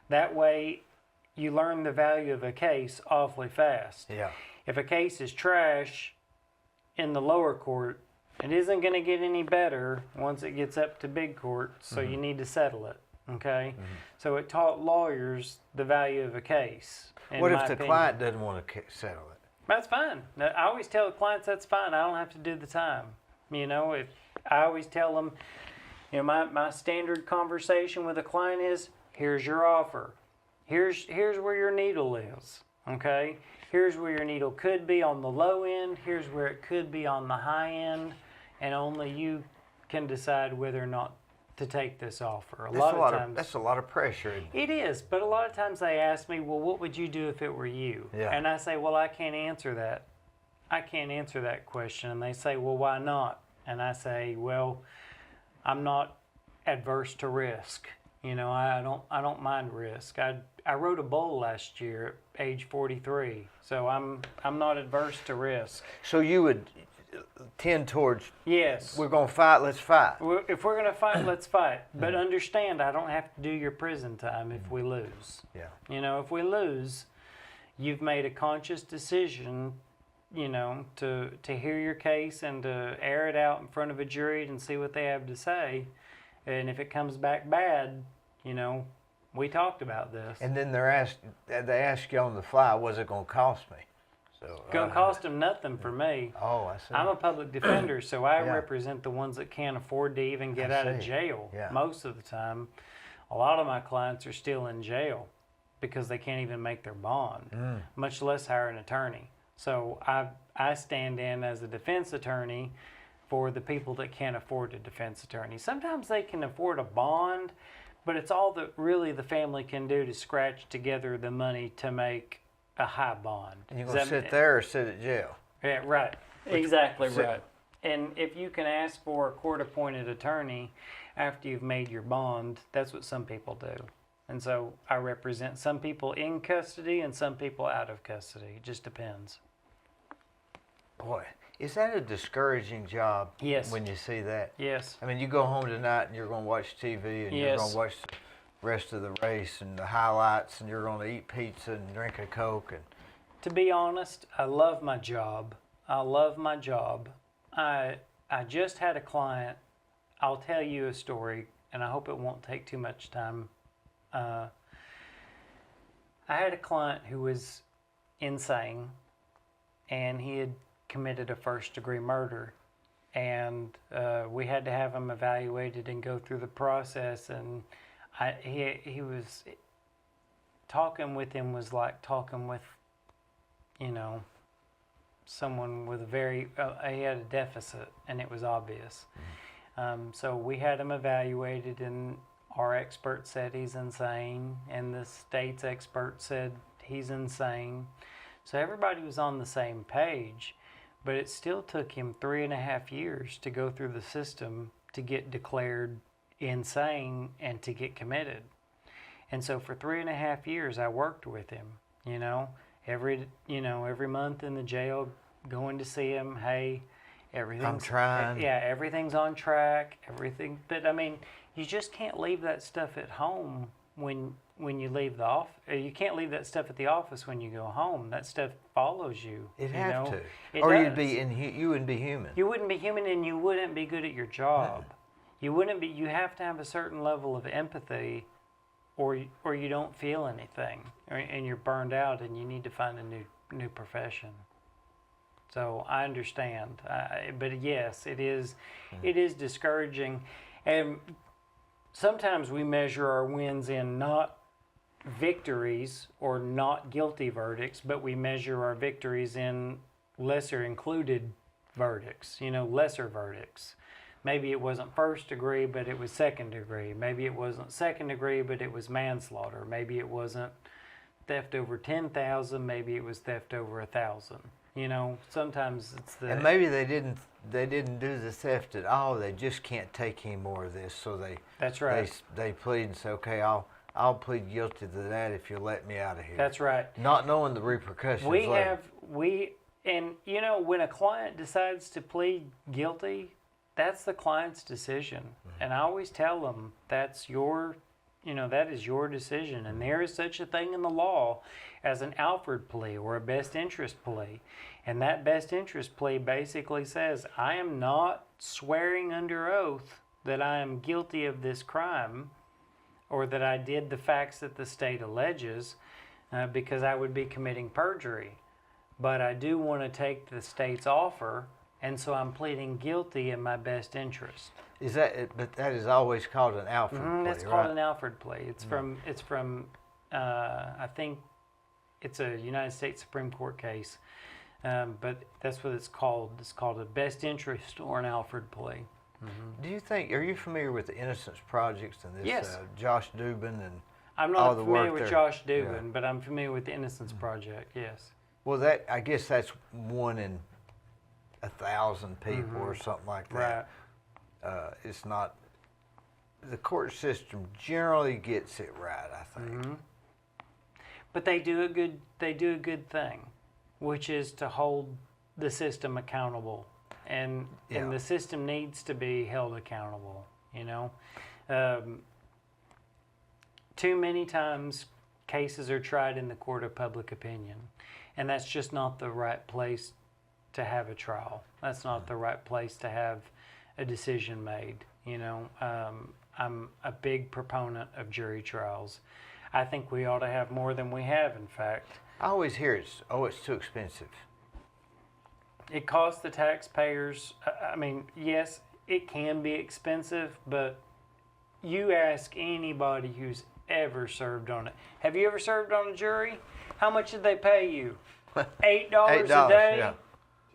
Speaker 1: That way, you learn the value of a case awfully fast.
Speaker 2: Yeah.
Speaker 1: If a case is trash in the lower court, it isn't going to get any better once it gets up to big court, so you need to settle it, okay? So it taught lawyers the value of a case.
Speaker 2: What if the client doesn't want to settle it?
Speaker 1: That's fine. Now, I always tell the clients that's fine. I don't have to do the time. You know, I always tell them, you know, my standard conversation with a client is, here's your offer. Here's where your needle is, okay? Here's where your needle could be on the low end. Here's where it could be on the high end. And only you can decide whether or not to take this offer. A lot of times,
Speaker 2: that's a lot of pressure. Isn't it?
Speaker 1: it is, but a lot of times they ask me, well, what would you do if it were you?
Speaker 2: Yeah.
Speaker 1: And I say, well, I can't answer that. I can't answer that question. And they say, well, why not? And I say, well, I'm not adverse to risk. You know, I don't mind risk. I rode a bull last year at age 43, so I'm not adverse to risk.
Speaker 2: So you would tend towards,
Speaker 1: Yes.
Speaker 2: we're going to fight, let's fight.
Speaker 1: If we're going to fight, let's fight. But understand, I don't have to do your prison time if we lose.
Speaker 2: Yeah.
Speaker 1: You know, if we lose, you've made a conscious decision, you know, to hear your case and to air it out in front of a jury and see what they have to say. And if it comes back bad, you know, we talked about this.
Speaker 2: And then they ask you on the fly, what's it going to cost me? So
Speaker 1: It's going to cost them nothing for me.
Speaker 2: Oh, I see.
Speaker 1: I'm a public defender, so I
Speaker 2: Yeah.
Speaker 1: represent the ones that can't afford to even get
Speaker 2: I
Speaker 1: out of
Speaker 2: see.
Speaker 1: jail.
Speaker 2: Yeah.
Speaker 1: Most of the time, a lot of my clients are still in jail because they can't even make their bond, much less hire an attorney. So I stand in as a defense attorney for the people that can't afford a defense attorney. Sometimes they can afford a bond, but it's all that really the family can do to scratch together the money to make a high bond.
Speaker 2: And you're
Speaker 1: Does
Speaker 2: going to
Speaker 1: that-
Speaker 2: sit there or sit at jail?
Speaker 1: Yeah, right. Exactly
Speaker 2: sit-
Speaker 1: right. And if you can ask for a court-appointed attorney after you've made your bond, that's what some people do. And so I represent some people in custody and some people out of custody. It just depends.
Speaker 2: Boy, is that a discouraging job?
Speaker 1: Yes.
Speaker 2: When you see that?
Speaker 1: Yes.
Speaker 2: I mean, you go home tonight and you're going to watch TV and you're
Speaker 1: Yes.
Speaker 2: going to watch the rest of the race and the highlights and you're going to eat pizza and drink a Coke. And
Speaker 1: To be honest, I love my job. I love my job. I just had a client. I'll tell you a story, and I hope it won't take too much time. I had a client who was insane, and he had committed a first-degree murder. And we had to have him evaluated and go through the process. And he was talking with him was like talking with, you know, someone with a very he had a deficit, and it was obvious. So we had him evaluated, and our expert said he's insane, and the state's expert said he's insane. So everybody was on the same page, but it still took him 3.5 years to go through the system to get declared insane and to get committed. And so for 3.5 years, I worked with him. Every month in the jail, going to see him. Hey, everything's
Speaker 2: I'm trying.
Speaker 1: Yeah, everything's on track. Everything, but I mean, you just can't leave that stuff at home when you leave the office. You can't leave that stuff at the office when you go home. That stuff follows you.
Speaker 2: It have to,
Speaker 1: It
Speaker 2: or
Speaker 1: does.
Speaker 2: you wouldn't be human.
Speaker 1: You wouldn't be human, and you wouldn't be good at your job. You wouldn't be. You have to have a certain level of empathy, or you don't feel anything, and you're burned out, and you need to find a new profession. So I understand, but yes, it is discouraging, and sometimes we measure our wins in not victories or not guilty verdicts, but we measure our victories in lesser included verdicts. Lesser verdicts. Maybe it wasn't first degree, but it was second degree. Maybe it wasn't second degree, but it was manslaughter. Maybe it wasn't theft over 10,000. Maybe it was theft over 1,000. Sometimes it's the.
Speaker 2: And maybe they didn't do the theft at all. They just can't take any more of this, so they.
Speaker 1: That's right.
Speaker 2: They plead and say, okay, I'll plead guilty to that if you let me out of here.
Speaker 1: That's right.
Speaker 2: Not knowing the repercussions.
Speaker 1: When a client decides to plead guilty, that's the client's decision. And I always tell them that is your decision. And there is such a thing in the law as an Alford plea or a best interest plea. And that best interest plea basically says, I am not swearing under oath that I am guilty of this crime or that I did the facts that the state alleges because I would be committing perjury. But I do want to take the state's offer, and so I'm pleading guilty in my best interest.
Speaker 2: Is that it? But that is always called an Alford plea,
Speaker 1: That's
Speaker 2: right?
Speaker 1: called an Alford plea. It's from I think it's a United States Supreme Court case, but that's what it's called. It's called a best interest or an Alford plea.
Speaker 2: Do you think? Are you familiar with the Innocence Projects and this?
Speaker 1: Yes.
Speaker 2: Josh Dubin and
Speaker 1: I'm
Speaker 2: all
Speaker 1: not
Speaker 2: the
Speaker 1: familiar
Speaker 2: work
Speaker 1: with
Speaker 2: there.
Speaker 1: Josh Dubin,
Speaker 2: Yeah.
Speaker 1: but I'm familiar with the Innocence Project. Yes.
Speaker 2: Well, I guess that's 1 in 1,000 people or something like that.
Speaker 1: Right.
Speaker 2: It's not. The court system generally gets it right, I think.
Speaker 1: But they do a good thing, which is to hold the system accountable, and the system needs to be held accountable. Too many times cases are tried in the court of public opinion, and that's just not the right place to have a trial. That's not the right place to have a decision made. I'm a big proponent of jury trials. I think we ought to have more than we have, in fact.
Speaker 2: I always hear it's too expensive.
Speaker 1: It costs the taxpayers, I mean, yes, it can be expensive, but you ask anybody who's ever served on it. Have you ever served on a jury? How much did they pay you? $8 a day?
Speaker 2: Yeah.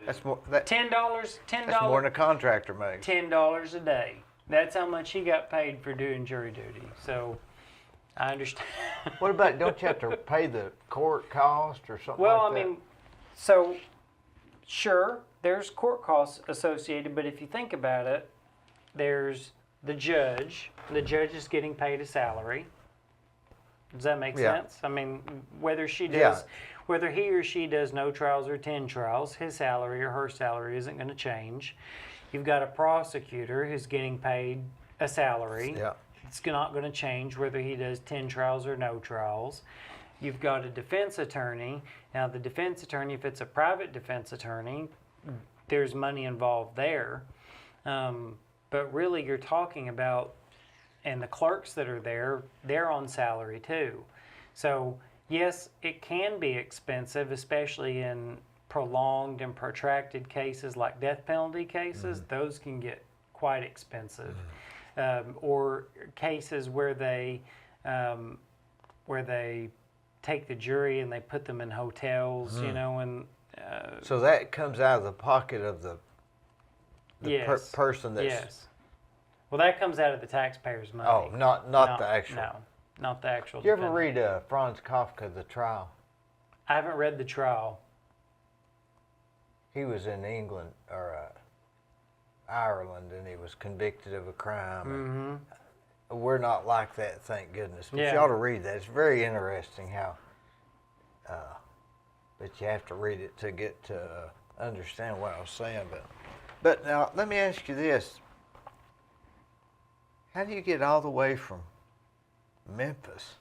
Speaker 2: That's more.
Speaker 1: $10?
Speaker 2: That's more than a contractor makes.
Speaker 1: $10 a day. That's how much he got paid for doing jury duty. So, I understand.
Speaker 2: What about, don't you have to pay the court cost or something like that?
Speaker 1: Well, I mean, so, sure, there's court costs associated, but if you think about it, there's the judge. The judge is getting paid a salary. Does that make sense? I mean, whether he or she does no trials or 10 trials, his salary or her salary isn't going to change. You've got a prosecutor who's getting paid a salary.
Speaker 2: Yeah.
Speaker 1: It's not going to change whether he does 10 trials or no trials. You've got a defense attorney. Now, the defense attorney, if it's a private defense attorney, there's money involved there. But really, you're talking about, and the clerks that are there, they're on salary too. So, yes, it can be expensive, especially in prolonged and protracted cases like death penalty cases. Those can get quite expensive. Or cases where they take the jury and they put them in hotels, and
Speaker 2: so that comes out of the pocket of the
Speaker 1: yes,
Speaker 2: person that's.
Speaker 1: yes. Well, that comes out of the taxpayers' money.
Speaker 2: Oh, not the actual.
Speaker 1: No, not the actual.
Speaker 2: Did you ever
Speaker 1: defendant.
Speaker 2: read Franz Kafka, The Trial?
Speaker 1: I haven't read the trial.
Speaker 2: He was in England or Ireland, and he was convicted of a crime. We're not like that, thank goodness. But
Speaker 1: Yeah.
Speaker 2: you ought to read that. It's very interesting how but you have to read it to get to understand what I was saying. But now let me ask you this: how do you get all the way from Memphis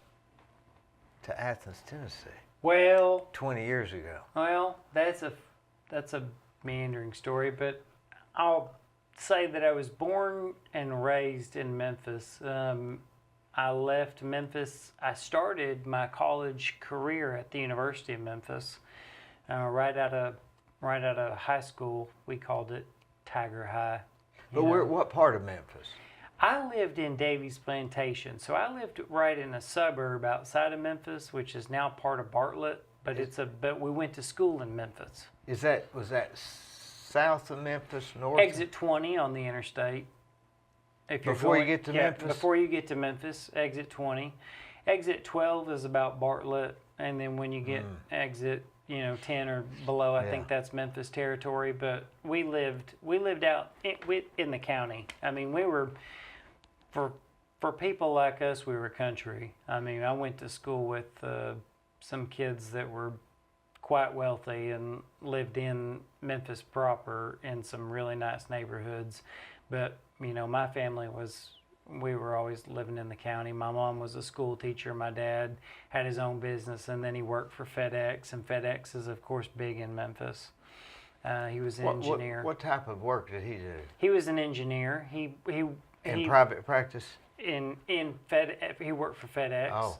Speaker 2: to Athens, Tennessee?
Speaker 1: Well,
Speaker 2: 20 years ago.
Speaker 1: Well, that's a meandering story, but I'll say that I was born and raised in Memphis. I left Memphis. I started my college career at the University of Memphis. Right out of high school, we called it Tiger High.
Speaker 2: But what part of Memphis?
Speaker 1: I lived in Davies Plantation, so I lived right in a suburb outside of Memphis, which is now part of Bartlett. But we went to school in Memphis.
Speaker 2: Was that south of Memphis, north?
Speaker 1: Exit 20 on the interstate.
Speaker 2: Before you get to Memphis?
Speaker 1: Before you get to Memphis, exit 20. Exit 12 is about Bartlett, and then when you get exit 10 or below, I think that's Memphis territory. But we lived out in the county. I mean, we were, for people like us, we were country. I mean, I went to school with some kids that were quite wealthy and lived in Memphis proper in some really nice neighborhoods. But, my family we were always living in the county. My mom was a school teacher. My dad had his own business, and then he worked for FedEx, and FedEx is, of course, big in Memphis. He was an engineer.
Speaker 2: What type of work did he do?
Speaker 1: He was an engineer. He
Speaker 2: private practice?
Speaker 1: He worked for FedEx.
Speaker 2: Oh.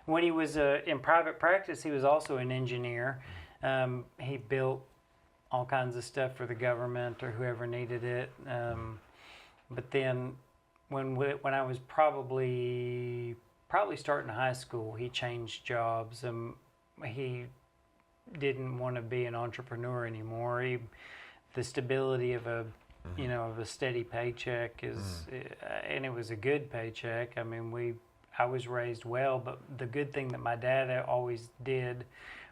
Speaker 1: When he was in private practice, he was also an engineer. He built all kinds of stuff for the government or whoever needed it. But then when I was probably starting high school, he changed jobs. He didn't want to be an entrepreneur anymore. The stability of a steady paycheck and it was a good paycheck. I mean, I was raised well, but the good thing that my dad always did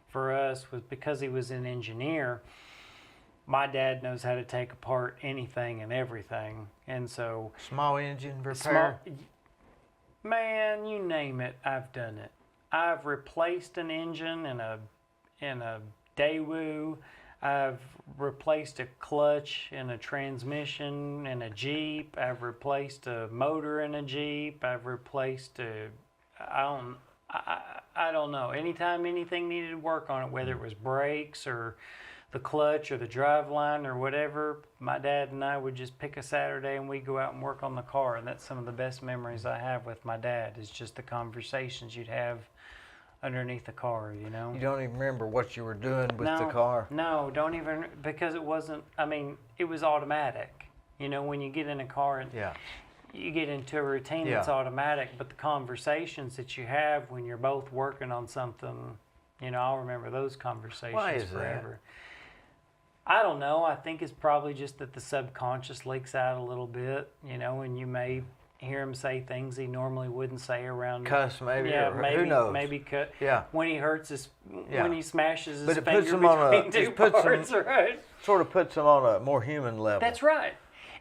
Speaker 1: for us was because he was an engineer. My dad knows how to take apart anything and everything, and so
Speaker 2: small engine repair.
Speaker 1: Man, you name it, I've done it. I've replaced an engine in a Daewoo. I've replaced a clutch in a transmission in a Jeep. I've replaced a motor in a Jeep. I've replaced I don't know. Anytime anything needed work on it, whether it was brakes or the clutch or the drive line or whatever, my dad and I would just pick a Saturday and we'd go out and work on the car. And that's some of the best memories I have with my dad, is just the conversations you'd have underneath the car,
Speaker 2: You don't even remember what you were doing with the car?
Speaker 1: No, don't even, because it wasn't, it was automatic. When you get in a car and you get into a routine that's automatic, but the conversations that you have when you're both working on something, I'll remember those conversations
Speaker 2: Why is
Speaker 1: forever.
Speaker 2: that?
Speaker 1: I don't know. I think it's probably just that the subconscious leaks out a little bit, and you may hear him say things he normally wouldn't say around.
Speaker 2: Cuss maybe,
Speaker 1: yeah,
Speaker 2: or
Speaker 1: maybe,
Speaker 2: who knows?
Speaker 1: Maybe cut.
Speaker 2: Yeah.
Speaker 1: When he when he smashes his
Speaker 2: But it
Speaker 1: finger
Speaker 2: puts him on
Speaker 1: between two parts, right?
Speaker 2: Sort of puts them on a more human level.
Speaker 1: That's right.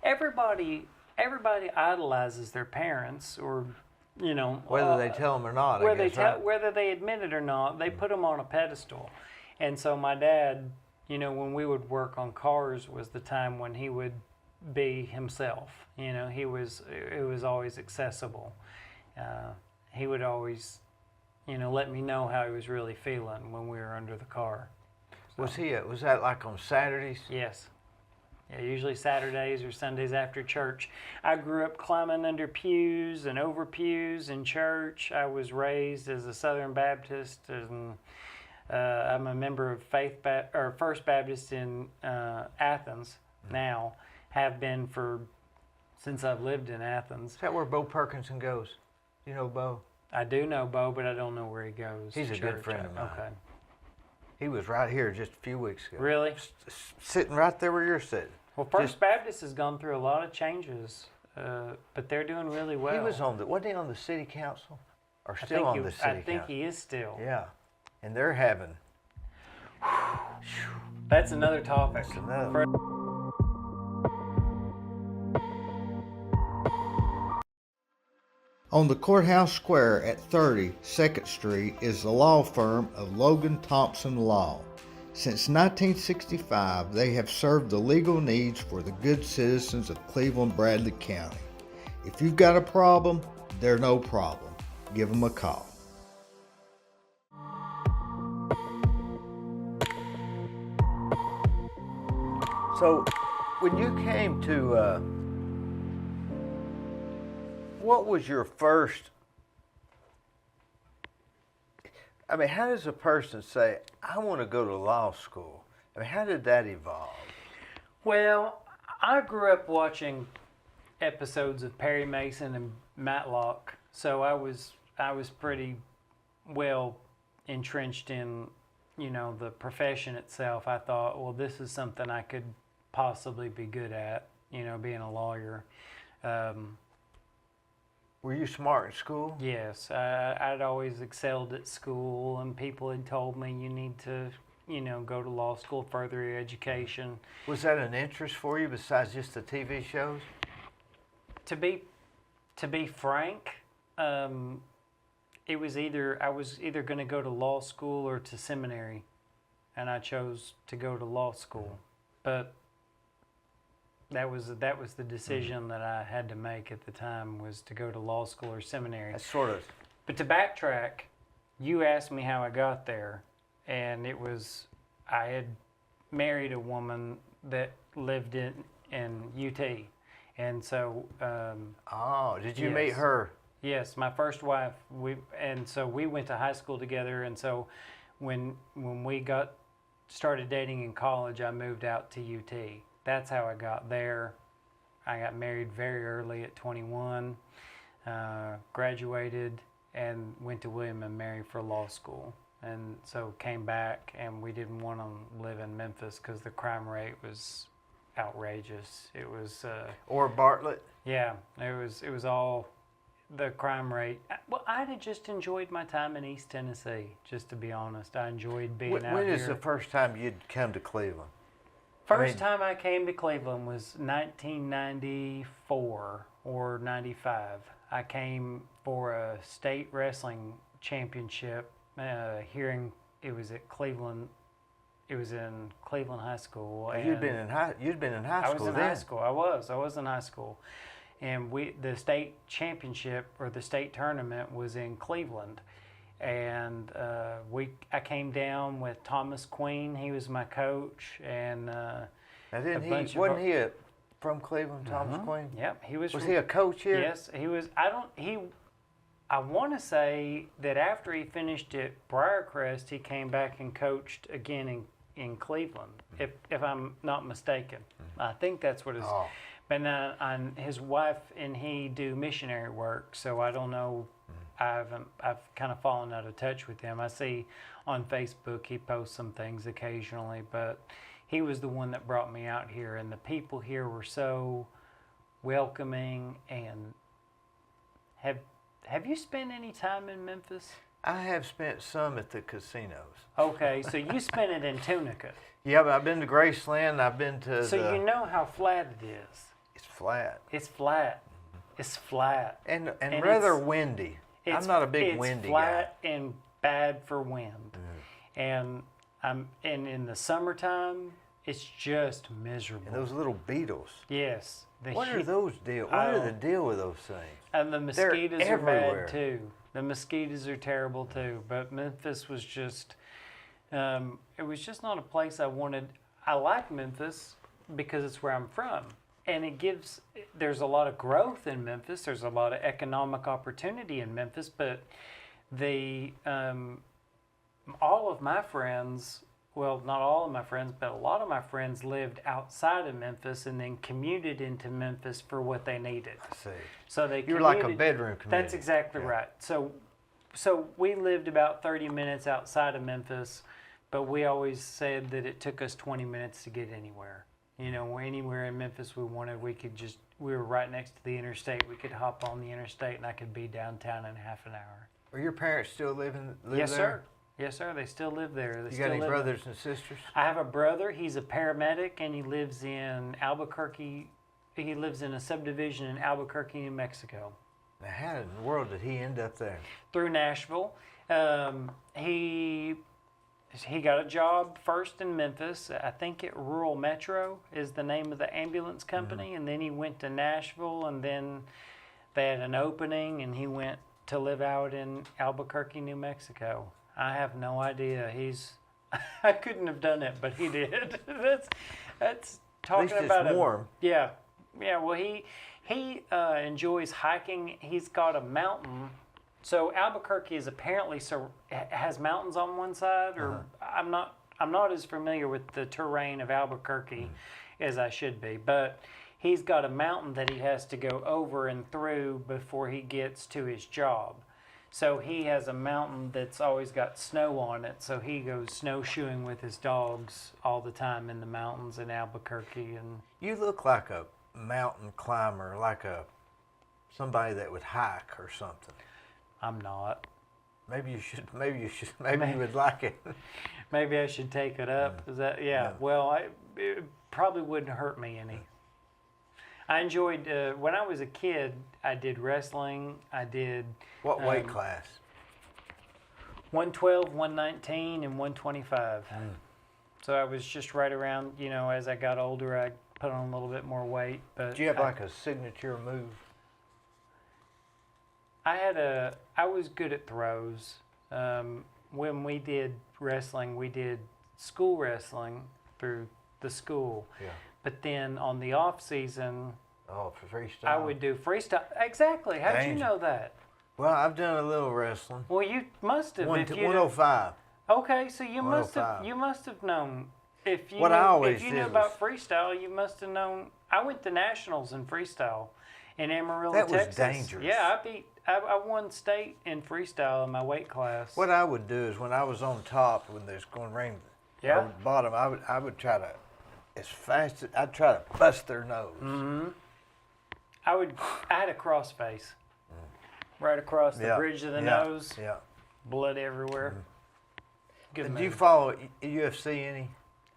Speaker 1: Everybody idolizes their parents, or
Speaker 2: whether they tell them or not.
Speaker 1: Whether they admit it or not, they put them on a pedestal. And so my dad, when we would work on cars, was the time when he would be himself. It was always accessible. He would always, let me know how he was really feeling when we were under the car. So,
Speaker 2: was that like on Saturdays?
Speaker 1: Yes. Yeah, usually Saturdays or Sundays after church. I grew up climbing under pews and over pews in church. I was raised as a Southern Baptist, and I'm a member of First Baptist in Athens now. Have been since I've lived in Athens.
Speaker 2: Is that where Bo Perkinson goes? You know Bo?
Speaker 1: I do know Bo, but I don't know where he goes.
Speaker 2: He's a good friend of mine.
Speaker 1: Okay.
Speaker 2: He was right here just a few weeks ago.
Speaker 1: Really?
Speaker 2: Sitting right there where you're sitting.
Speaker 1: Well, First Baptist has gone through a lot of changes, but they're doing really well.
Speaker 2: He was wasn't he on the city council? Or still on the city council?
Speaker 1: I think he is still.
Speaker 2: Yeah. And they're having...
Speaker 1: That's another topic.
Speaker 2: That's another. On the courthouse square at 30 2nd Street is the law firm of Logan Thompson Law. Since 1965, they have served the legal needs for the good citizens of Cleveland-Bradley County. If you've got a problem, they're no problem. Give them a call. So, when you came to, what was your first, I mean, how does a person say, I want to go to law school? I mean, how did that evolve?
Speaker 1: Well, I grew up watching episodes of Perry Mason and Matlock, so I was pretty well entrenched in, you know, the profession itself. I thought, well, this is something I could possibly be good at, you know, being a lawyer.
Speaker 2: Were you smart in school?
Speaker 1: Yes, I'd always excelled at school, and people had told me you need to, you know, go to law school, further your education.
Speaker 2: Was that an interest for you besides just the TV shows?
Speaker 1: To be frank, it was I was either going to go to law school or to seminary, and I chose to go to law school. But that was the decision that I had to make at the time, was to go to law school or seminary.
Speaker 2: That's sort of.
Speaker 1: But to backtrack, you asked me how I got there, and it was I had married a woman that lived in UT, and so.
Speaker 2: Did you
Speaker 1: yes.
Speaker 2: meet her?
Speaker 1: Yes, my first wife. We went to high school together, and so when we started dating in college, I moved out to UT. That's how I got there. I got married very early at 21, graduated, and went to William & Mary for law school. And so came back, and we didn't want to live in Memphis because the crime rate was outrageous. It was...
Speaker 2: Or Bartlett?
Speaker 1: Yeah, it was all the crime rate. Well, I had just enjoyed my time in East Tennessee, just to be honest. I enjoyed being out here.
Speaker 2: When is the first time you'd come to Cleveland?
Speaker 1: First time I came to Cleveland was 1994 or 95. I came for a state wrestling championship it was at Cleveland. It was in Cleveland High School.
Speaker 2: You'd been in high school then?
Speaker 1: I was in high school. I was in high school. And the state championship or the state tournament was in Cleveland. And I came down with Thomas Queen. He was my coach, and
Speaker 2: wasn't he from Cleveland, Thomas Queen?
Speaker 1: Yep, he was.
Speaker 2: Was he a coach here?
Speaker 1: Yes, he was. I want to say that after he finished at Briarcrest, he came back and coached again in Cleveland, if I'm not mistaken. I think that's what it is.
Speaker 2: Oh.
Speaker 1: But his wife and he do missionary work, so I don't know. I've kind of fallen out of touch with him. I see on Facebook he posts some things occasionally, but he was the one that brought me out here, and the people here were so welcoming. And have you spent any time in Memphis?
Speaker 2: I have spent some at the casinos.
Speaker 1: Okay, so you spent it in Tunica.
Speaker 2: Yeah, but I've been to Graceland. I've been to.
Speaker 1: So you know how flat it is.
Speaker 2: It's flat.
Speaker 1: It's flat. It's flat.
Speaker 2: And rather windy. I'm not a big windy guy.
Speaker 1: It's flat and bad for wind. And in the summertime, it's just miserable.
Speaker 2: And those little beetles.
Speaker 1: Yes.
Speaker 2: What are those deal? What are the deal with those things?
Speaker 1: And the mosquitoes are
Speaker 2: everywhere.
Speaker 1: bad too. The mosquitoes are terrible too. But Memphis was just, it was just not a place I wanted. I like Memphis because it's where I'm from. And there's a lot of growth in Memphis. There's a lot of economic opportunity in Memphis. But all of my friends, well, not all of my friends, but a lot of my friends lived outside of Memphis and then commuted into Memphis for what they needed.
Speaker 2: I see.
Speaker 1: So they
Speaker 2: You're like a bedroom community.
Speaker 1: That's exactly right. So we lived about 30 minutes outside of Memphis, but we always said that it took us 20 minutes to get anywhere. You know, anywhere in Memphis we wanted, we were right next to the interstate. We could hop on the interstate and I could be downtown in half an hour.
Speaker 2: Are your parents still live
Speaker 1: Yes,
Speaker 2: there?
Speaker 1: Sir. Yes, sir. They still live there.
Speaker 2: You got any brothers and sisters?
Speaker 1: I have a brother. He's a paramedic, and he lives in Albuquerque. He lives in a subdivision in Albuquerque, New Mexico.
Speaker 2: Now, how in the world did he end up there?
Speaker 1: through Nashville. He got a job first in Memphis. I think Rural Metro is the name of the ambulance company, and then he went to Nashville, and then they had an opening, and he went to live out in Albuquerque, New Mexico. I have no idea. I couldn't have done it, but he did. That's talking
Speaker 2: At least
Speaker 1: about
Speaker 2: it's warm.
Speaker 1: Yeah. Well, he enjoys hiking. He's got a mountain. So Albuquerque is apparently has mountains on one side, or I'm not as familiar with the terrain of Albuquerque as I should be, but he's got a mountain that he has to go over and through before he gets to his job. So he has a mountain that's always got snow on it, so he goes snowshoeing with his dogs all the time in the mountains in Albuquerque. And
Speaker 2: You look like a mountain climber, like somebody that would hike or something.
Speaker 1: I'm not.
Speaker 2: Maybe you should. Maybe you would like it.
Speaker 1: Maybe I should take it up. Is that
Speaker 2: Yeah.
Speaker 1: Well, it probably wouldn't hurt me any. I enjoyed when I was a kid. I did wrestling. I did
Speaker 2: What weight class?
Speaker 1: 112, 119, and 125. So I was just right around. As I got older, I put on a little bit more weight. But
Speaker 2: Did you have like a signature move?
Speaker 1: I was good at throws. When we did wrestling, we did school wrestling through the school.
Speaker 2: Yeah.
Speaker 1: But then on the off season,
Speaker 2: Oh, for freestyle.
Speaker 1: I would do freestyle. Exactly. How'd you
Speaker 2: Danger.
Speaker 1: know that?
Speaker 2: Well, I've done a little wrestling.
Speaker 1: Well, you must have. If you
Speaker 2: 105.
Speaker 1: Okay, so you must have.
Speaker 2: 105.
Speaker 1: You must have known. If you
Speaker 2: What
Speaker 1: knew,
Speaker 2: I always
Speaker 1: if you
Speaker 2: did
Speaker 1: knew
Speaker 2: was-
Speaker 1: about freestyle, you must have known. I went to nationals in freestyle in Amarillo,
Speaker 2: That was
Speaker 1: Texas.
Speaker 2: dangerous.
Speaker 1: Yeah, I won state in freestyle in my weight class.
Speaker 2: What I would do is when I was on top, when there's going to rain,
Speaker 1: Yeah.
Speaker 2: on the bottom, I would try to, as fast as I'd try to bust their nose.
Speaker 1: Mm-hmm. I had a cross face, right across the
Speaker 2: Yeah,
Speaker 1: bridge of the
Speaker 2: yeah,
Speaker 1: nose,
Speaker 2: Yeah.
Speaker 1: blood everywhere. Good
Speaker 2: Did
Speaker 1: move.
Speaker 2: you follow UFC any?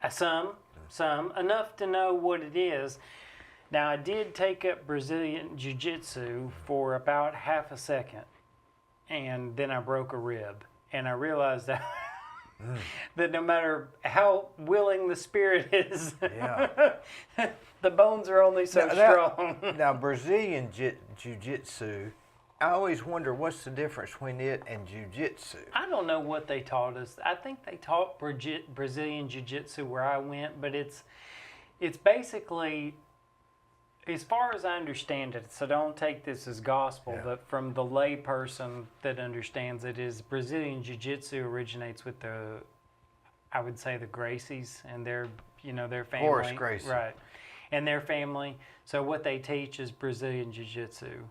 Speaker 1: Some enough to know what it is. Now I did take up Brazilian Jiu-Jitsu for about half a second, and then I broke a rib, and I realized that that no matter how willing the spirit is,
Speaker 2: Yeah.
Speaker 1: the bones are only so strong.
Speaker 2: Now Brazilian Jiu-Jitsu, I always wonder what's the difference between it and Jiu-Jitsu.
Speaker 1: I don't know what they taught us. I think they taught Brazilian Jiu-Jitsu where I went, but it's basically, as far as I understand it, so don't take this as gospel,
Speaker 2: Yeah.
Speaker 1: but from the lay person that understands it, is Brazilian Jiu-Jitsu originates with I would say the Gracies and their family.
Speaker 2: Horace Gracie.
Speaker 1: Right. And their family. So what they teach is Brazilian Jiu-Jitsu.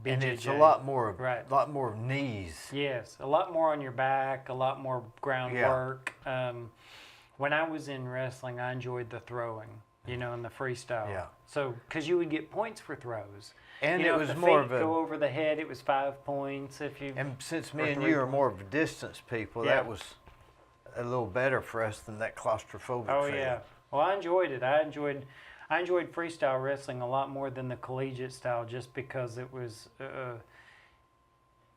Speaker 2: And it's a
Speaker 1: BJJ.
Speaker 2: lot more,
Speaker 1: Right.
Speaker 2: lot more knees.
Speaker 1: Yes, a lot more on your back, a lot more groundwork. When I was in wrestling, I enjoyed the throwing, and the freestyle.
Speaker 2: Yeah.
Speaker 1: So, because you would get points for throws.
Speaker 2: And
Speaker 1: if
Speaker 2: it was
Speaker 1: the
Speaker 2: more
Speaker 1: feet
Speaker 2: of a.
Speaker 1: go over the head, it was 5 points. If you
Speaker 2: And since
Speaker 1: or
Speaker 2: me and
Speaker 1: 3
Speaker 2: you are more of distance people,
Speaker 1: Yeah.
Speaker 2: that was a little better for us than that claustrophobic
Speaker 1: Oh
Speaker 2: feeling.
Speaker 1: yeah. Well, I enjoyed it. I enjoyed freestyle wrestling a lot more than the collegiate style, just because it was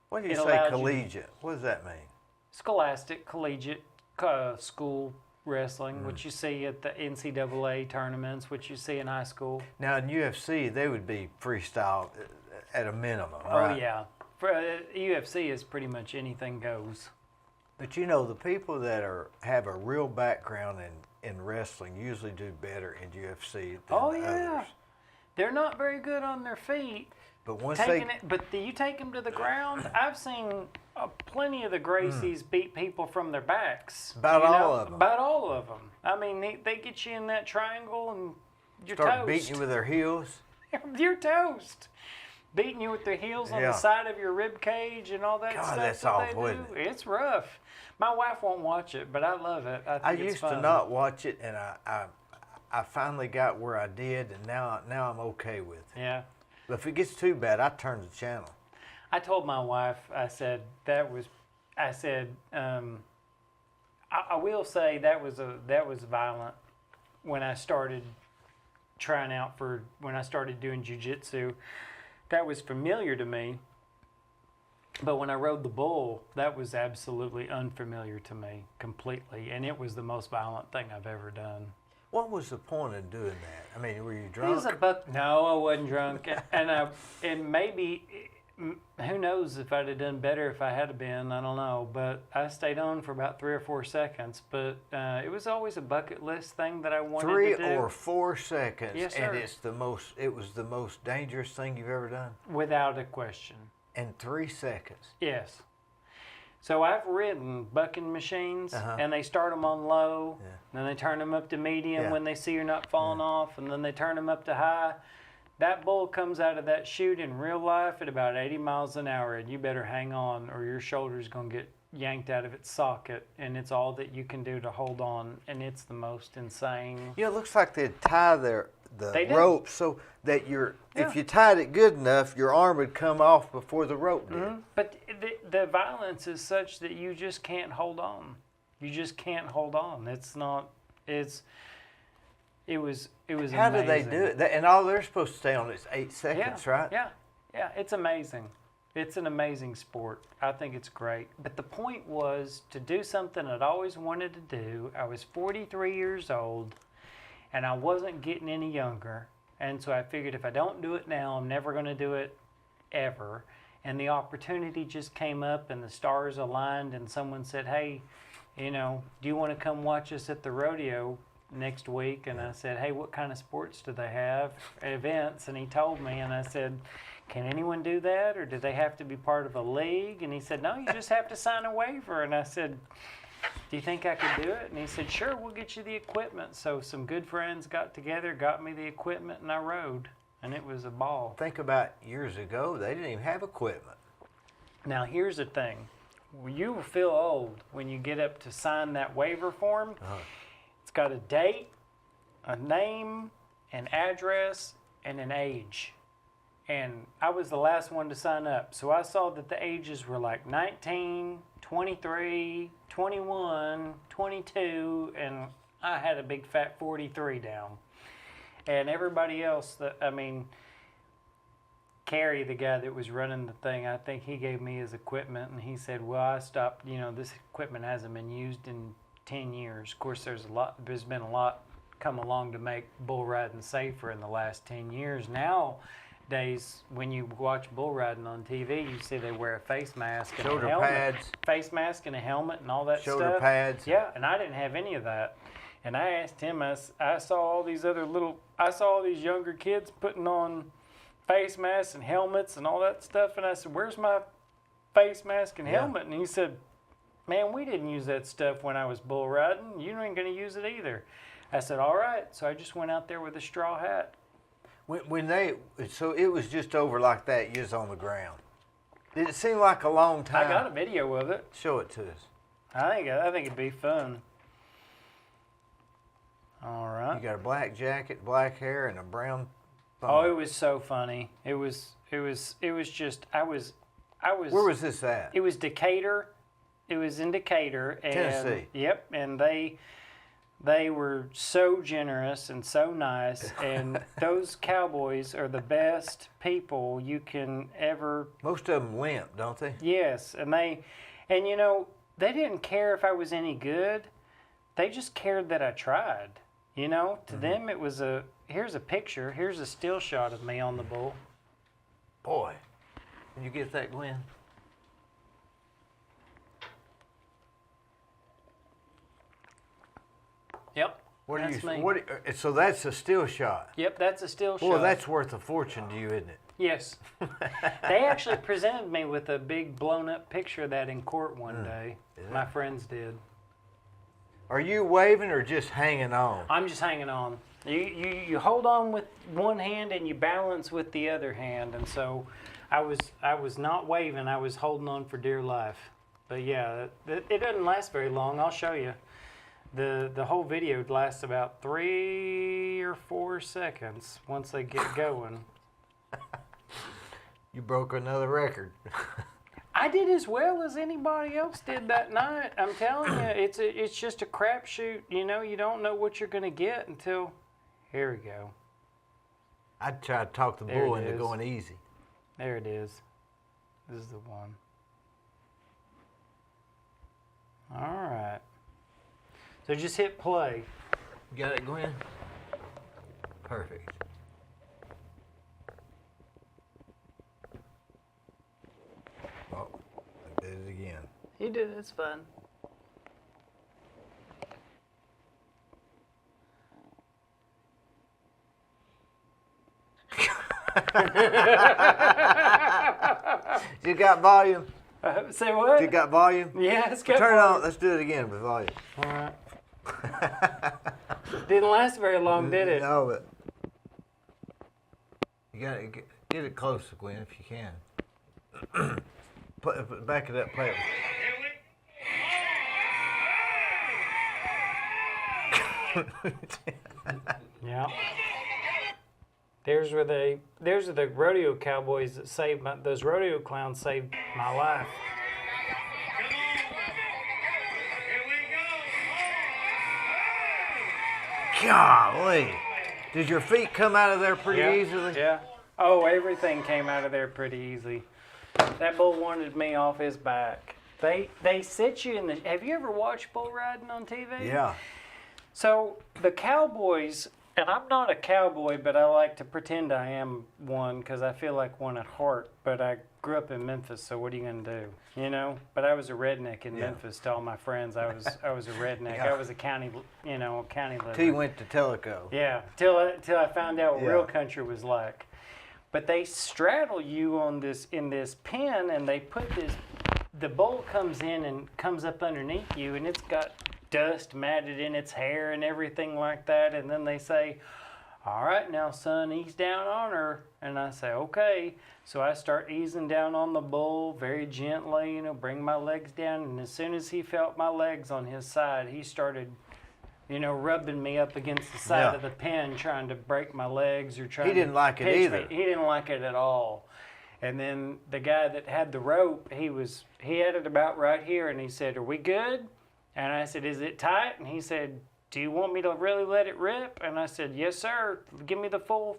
Speaker 2: What do you
Speaker 1: It
Speaker 2: say,
Speaker 1: allowed you-
Speaker 2: collegiate? What does that mean?
Speaker 1: scholastic, collegiate, school wrestling, which you see at the NCAA tournaments, which you see in high school.
Speaker 2: Now in UFC, they would be freestyle at a minimum,
Speaker 1: Oh
Speaker 2: right?
Speaker 1: yeah, for UFC is pretty much anything goes.
Speaker 2: But the people that have a real background in wrestling usually do better in UFC than
Speaker 1: Oh
Speaker 2: the
Speaker 1: yeah,
Speaker 2: others.
Speaker 1: they're not very good on their feet.
Speaker 2: But once
Speaker 1: But you take them to the ground. I've seen plenty of the Gracies beat people from their backs.
Speaker 2: About all of 'em.
Speaker 1: About all of them. I mean, they get you in that triangle and you're
Speaker 2: start
Speaker 1: toast.
Speaker 2: beating you with their heels,
Speaker 1: You're toast. Beating you with their heels on
Speaker 2: Yeah.
Speaker 1: the side of your rib cage and all that
Speaker 2: God,
Speaker 1: stuff.
Speaker 2: that's
Speaker 1: that
Speaker 2: awful,
Speaker 1: they
Speaker 2: isn't
Speaker 1: do. It's rough. My wife won't watch it, but I love it. I think
Speaker 2: I
Speaker 1: it's
Speaker 2: used
Speaker 1: fun.
Speaker 2: to not watch it, and I finally got where I did, and now I'm okay with it.
Speaker 1: Yeah.
Speaker 2: But if it gets too bad, I turn the channel.
Speaker 1: I told my wife, I said, I will say that was violent when I started when I started doing jiu-jitsu. familiar to me. But when I rode the bull, that was absolutely unfamiliar to me completely, and it was the most violent thing I've ever done.
Speaker 2: What was the point of doing that? I mean, were you
Speaker 1: It was
Speaker 2: drunk?
Speaker 1: no, I wasn't drunk, and maybe, who knows if I'd have done better if I had been. I don't know, but I stayed on for about 3 or 4 seconds. But it was always a bucket list thing that I wanted to do.
Speaker 2: 3 or 4 seconds,
Speaker 1: Yes,
Speaker 2: and
Speaker 1: sir.
Speaker 2: it was the most dangerous thing you've ever done.
Speaker 1: Without a question.
Speaker 2: In 3 seconds.
Speaker 1: Yes. So I've ridden bucking machines, and they start them on low, and then they turn them up to medium when they see you're not falling off, and then they turn them up to high. That bull comes out of that chute in real life at about 80 miles an hour, and you better hang on or your shoulder's going to get yanked out of its socket, and it's all that you can do to hold on, and it's the most insane.
Speaker 2: You know, it looks like they'd tie the
Speaker 1: They do.
Speaker 2: rope so that if you tied it good enough, your arm would come off before the rope did.
Speaker 1: But the violence is such that you just can't hold on. You just can't hold on. It was
Speaker 2: How
Speaker 1: amazing.
Speaker 2: do they do it? And all they're supposed to stay on is 8 seconds, right?
Speaker 1: Yeah, it's amazing. It's an amazing sport. I think it's great. But the point was to do something I'd always wanted to do. I was 43 years old, and I wasn't getting any younger. And so I figured if I don't do it now, I'm never going to do it ever. And the opportunity just came up, and the stars aligned, and someone said, hey, do you want to come watch us at the rodeo next week? And I said, hey, what kind of sports do they have, events? And he told me, and I said, can anyone do that, or do they have to be part of a league? And he said, no, you just have to sign a waiver. And I said, do you think I could do it? And he said, sure, we'll get you the equipment. So some good friends got together, got me the equipment, and I rode, and it was a ball.
Speaker 2: Think about years ago, they didn't even have equipment.
Speaker 1: Now, here's the thing. You will feel old when you get up to sign that waiver form. It's got a date, a name, an address, and an age. And I was the last one to sign up. So I saw that the ages were like 19, 23, 21, 22, and I had a big fat 43 down. And everybody else, Kerry, the guy that was running the thing, I think he gave me his equipment, and he said, well, I stopped, this equipment hasn't been used in 10 years. Of course, there's been a lot come along to make bull riding safer in the last 10 years. Nowadays, when you watch bull riding on TV, you see they wear a face mask and
Speaker 2: Shoulder
Speaker 1: a helmet.
Speaker 2: pads.
Speaker 1: Face mask and a helmet and all that stuff.
Speaker 2: Shoulder pads.
Speaker 1: Yeah, and I didn't have any of that. And I asked him, I saw all these younger kids putting on face masks and helmets and all that stuff. And I said, where's my face mask and helmet? And he said, man, we didn't use that stuff when I was bull riding. You ain't going to use it either. I said, all right. So I just went out there with a straw hat.
Speaker 2: So it was just over like that, you was on the ground. Did it seem like a long time?
Speaker 1: I got a video of it.
Speaker 2: Show it to us.
Speaker 1: I think it'd be fun. All right.
Speaker 2: You got a black jacket, black hair, and a brown thumb.
Speaker 1: Oh, it was so funny. It was just, I was.
Speaker 2: Where was this at?
Speaker 1: It was Decatur. It was in Decatur. And,
Speaker 2: Tennessee.
Speaker 1: Yep, and they were so generous and so nice, and those cowboys are the best people you can ever.
Speaker 2: Most of them limp, don't they?
Speaker 1: Yes, and they didn't care if I was any good. They just cared that I tried. To them it was here's a picture, here's a still shot of me on the bull.
Speaker 2: Boy, can you get that, Glenn?
Speaker 1: Yep.
Speaker 2: Me. So that's a still shot.
Speaker 1: Yep, that's a still shot.
Speaker 2: Boy, that's worth a fortune to you, isn't it?
Speaker 1: Yes. They actually presented me with a big blown up picture of that in court one day. My friends did.
Speaker 2: Are you waving or just hanging on?
Speaker 1: I'm just hanging on. You hold on with one hand and you balance with the other hand, and so I was not waving. I was holding on for dear life. But yeah, it doesn't last very long. I'll show you. The whole video lasts about 3 or 4 seconds once they get going.
Speaker 2: You broke another record.
Speaker 1: I did as well as anybody else did that night. I'm telling you, it's just a crapshoot. You don't know what you're going to get until. Here we go.
Speaker 2: I'd try to talk the
Speaker 1: There
Speaker 2: bull
Speaker 1: it
Speaker 2: into
Speaker 1: is.
Speaker 2: going easy.
Speaker 1: There it is. This is the one. All right. So just hit play.
Speaker 2: Got it, Gwen? Perfect. Oh, I did it again.
Speaker 1: You did. It's fun.
Speaker 2: You got volume?
Speaker 1: Say what?
Speaker 2: You got volume?
Speaker 1: Yeah, it's got
Speaker 2: Turn it
Speaker 1: volume.
Speaker 2: on. Let's do it again with volume.
Speaker 1: All right. Didn't last very long, did it?
Speaker 2: No, but you got to get it closer, Gwen, if you can. Back it up, play it.
Speaker 1: Yeah. There's where the rodeo cowboys that saved those rodeo clowns saved my life.
Speaker 2: Golly. Did your feet come out of there pretty
Speaker 1: Yeah,
Speaker 2: easily?
Speaker 1: Yeah. Oh, everything came out of there pretty easy. That bull wanted me off his back. They sit you in the. Have you ever watched bull riding on TV?
Speaker 2: Yeah.
Speaker 1: So the cowboys, and I'm not a cowboy, but I like to pretend I am one because I feel like one at heart. But I grew up in Memphis, so what are you gonna do? You know. But I was a redneck in
Speaker 2: Yeah.
Speaker 1: Memphis. To all my friends, I was a redneck.
Speaker 2: Yeah.
Speaker 1: I was a county liver.
Speaker 2: Till you went to Teleco.
Speaker 1: Yeah, till I found out what
Speaker 2: Yeah.
Speaker 1: real country was like. But they straddle you in this pen, and they put this. The bull comes in and comes up underneath you, and it's got dust matted in its hair and everything like that. And then they say, "All right, now, son, ease down on her." And I say, "Okay." So I start easing down on the bull very gently, bring my legs down. And as soon as he felt my legs on his side, he started rubbing me up against the side
Speaker 2: Yeah.
Speaker 1: of the pen, trying to break my legs or trying
Speaker 2: He didn't
Speaker 1: to
Speaker 2: like it
Speaker 1: pinch
Speaker 2: either.
Speaker 1: me. He didn't like it at all. And then the guy that had the rope, he had it about right here, and he said, "Are we good?" And I said, "Is it tight?" And he said, "Do you want me to really let it rip?" And I said, "Yes, sir. Give me the full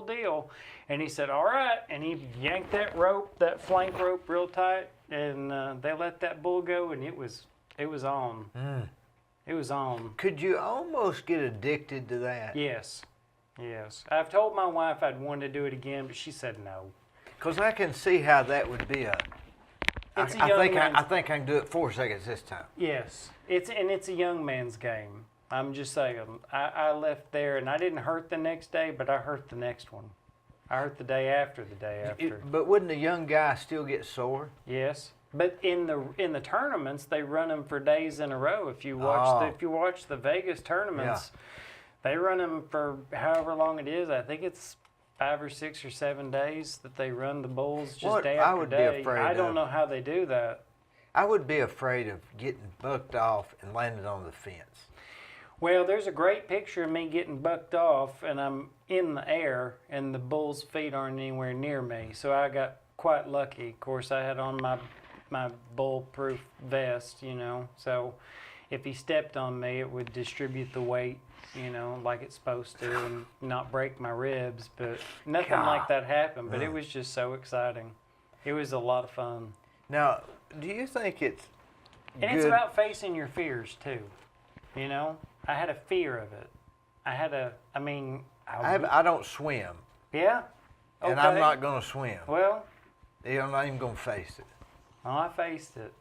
Speaker 1: deal." And he said, "All right." And he yanked that flank rope real tight, and they let that bull go, and it was on. It was on.
Speaker 2: Could you almost get addicted to that?
Speaker 1: Yes. I've told my wife I'd want to do it again, but she said no.
Speaker 2: Because I can see how that would be
Speaker 1: It's a young man's.
Speaker 2: I think I can do it 4 seconds this time.
Speaker 1: Yes, it's a young man's game. I'm just saying. I left there, and I didn't hurt the next day, but I hurt the next one. I hurt the day after.
Speaker 2: But wouldn't a young guy still get sore?
Speaker 1: Yes, but in the tournaments, they run them for days in a row. If you watch the Vegas tournaments, they run them for however long it is. I think it's 5 or 6 or 7 days that they run the bulls just day after
Speaker 2: I would
Speaker 1: day.
Speaker 2: be afraid
Speaker 1: I don't
Speaker 2: of-
Speaker 1: know how they do that.
Speaker 2: I would be afraid of getting bucked off and landing on the fence.
Speaker 1: Well, there's a great picture of me getting bucked off, and I'm in the air, and the bull's feet aren't anywhere near me. So I got quite lucky. Of course, I had on my bull-proof vest, So if he stepped on me, it would distribute the weight, like it's supposed to, and not break my ribs. But nothing like that happened. But it was just so exciting. It was a lot of fun.
Speaker 2: Now, do you think it's
Speaker 1: And it's about facing your fears too. I had a fear of it.
Speaker 2: I don't swim,
Speaker 1: Yeah. Okay.
Speaker 2: and I'm not going to swim.
Speaker 1: Well,
Speaker 2: I'm not even going to face it.
Speaker 1: well, I faced it.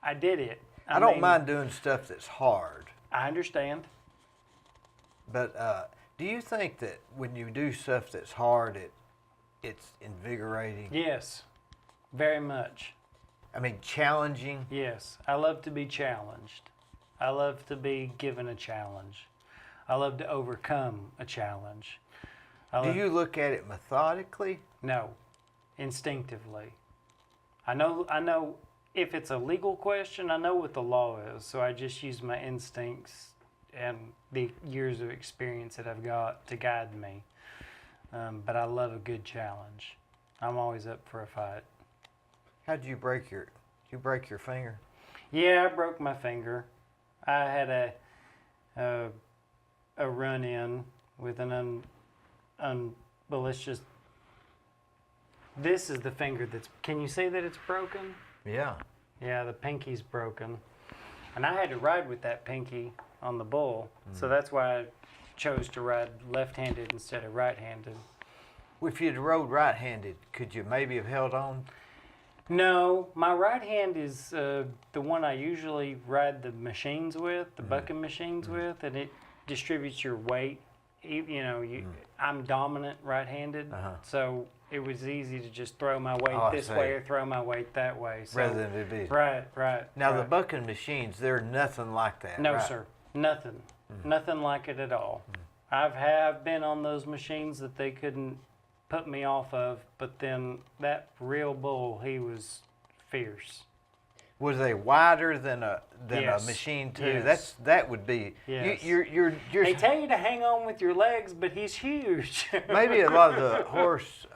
Speaker 1: I did it.
Speaker 2: I don't
Speaker 1: mean,
Speaker 2: mind doing stuff that's hard,
Speaker 1: I understand.
Speaker 2: but do you think that when you do stuff that's hard, it's invigorating?
Speaker 1: Yes, very much.
Speaker 2: I mean, challenging?
Speaker 1: Yes, I love to be challenged. I love to be given a challenge. I love to overcome a challenge.
Speaker 2: Do you look at it methodically?
Speaker 1: No, instinctively. I know if it's a legal question, I know what the law is, so I just use my instincts and the years of experience that I've got to guide me. But I love a good challenge. I'm always up for a fight.
Speaker 2: How did you break your finger?
Speaker 1: Yeah, I broke my finger. I had a run-in with well, let's just This is the finger that's. Can you see that it's broken?
Speaker 2: Yeah.
Speaker 1: Yeah, the pinky's broken. And I had to ride with that pinky on the bull, so that's why I chose to ride left-handed instead of right-handed.
Speaker 2: If you'd rode right-handed, could you maybe have held on?
Speaker 1: No, my right hand is the one I usually ride the machines with, the bucking machines with, and it distributes your weight. I'm dominant right-handed, so it was easy to just throw my weight this way or throw my weight that way. So,
Speaker 2: rather than it be.
Speaker 1: Right.
Speaker 2: Now, the bucking machines, they're nothing like that,
Speaker 1: No,
Speaker 2: right?
Speaker 1: sir. Nothing. Nothing like it at all. I've been on those machines that they couldn't put me off of, but then that real bull, he was fierce.
Speaker 2: Was they wider than a
Speaker 1: Yes.
Speaker 2: machine too?
Speaker 1: Yes.
Speaker 2: That would be.
Speaker 1: Yes.
Speaker 2: You're
Speaker 1: They tell you to hang on with your legs, but he's huge.
Speaker 2: maybe a lot of the horse,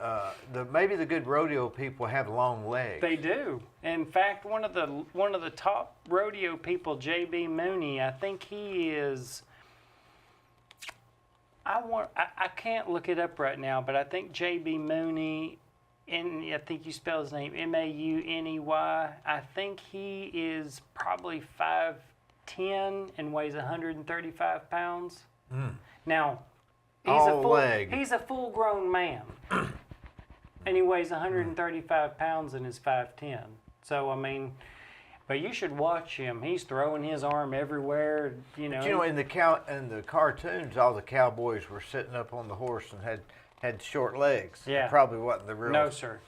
Speaker 2: maybe the good rodeo people have long legs.
Speaker 1: They do. In fact, one of the top rodeo people, J.B. Mooney, I think he is. I can't look it up right now, but I think J.B. Mooney, and I think you spell his name Mauney. I think he is probably 5'10" and weighs 135 pounds. Now, he's a full-grown man, and he weighs 135 pounds and is 5'10". So I mean. But you should watch him. He's throwing his arm everywhere.
Speaker 2: But in the cartoons, all the cowboys were sitting up on the horse and had short legs.
Speaker 1: Yeah.
Speaker 2: It probably wasn't the real.
Speaker 1: No, sir.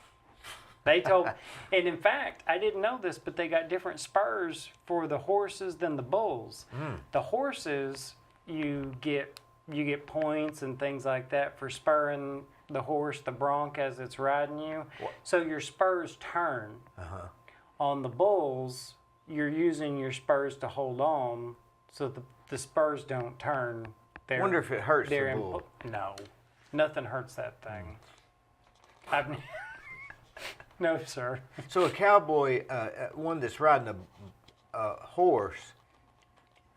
Speaker 1: They told, and in fact, I didn't know this, but they got different spurs for the horses than the bulls. The horses, you get points and things like that for spurring the horse, the bronc, as it's riding you. So your spurs turn. On the bulls, you're using your spurs to hold on, so the spurs don't turn.
Speaker 2: I wonder if it hurts the bull.
Speaker 1: No, nothing hurts that thing. No, sir.
Speaker 2: So a cowboy, one that's riding a horse,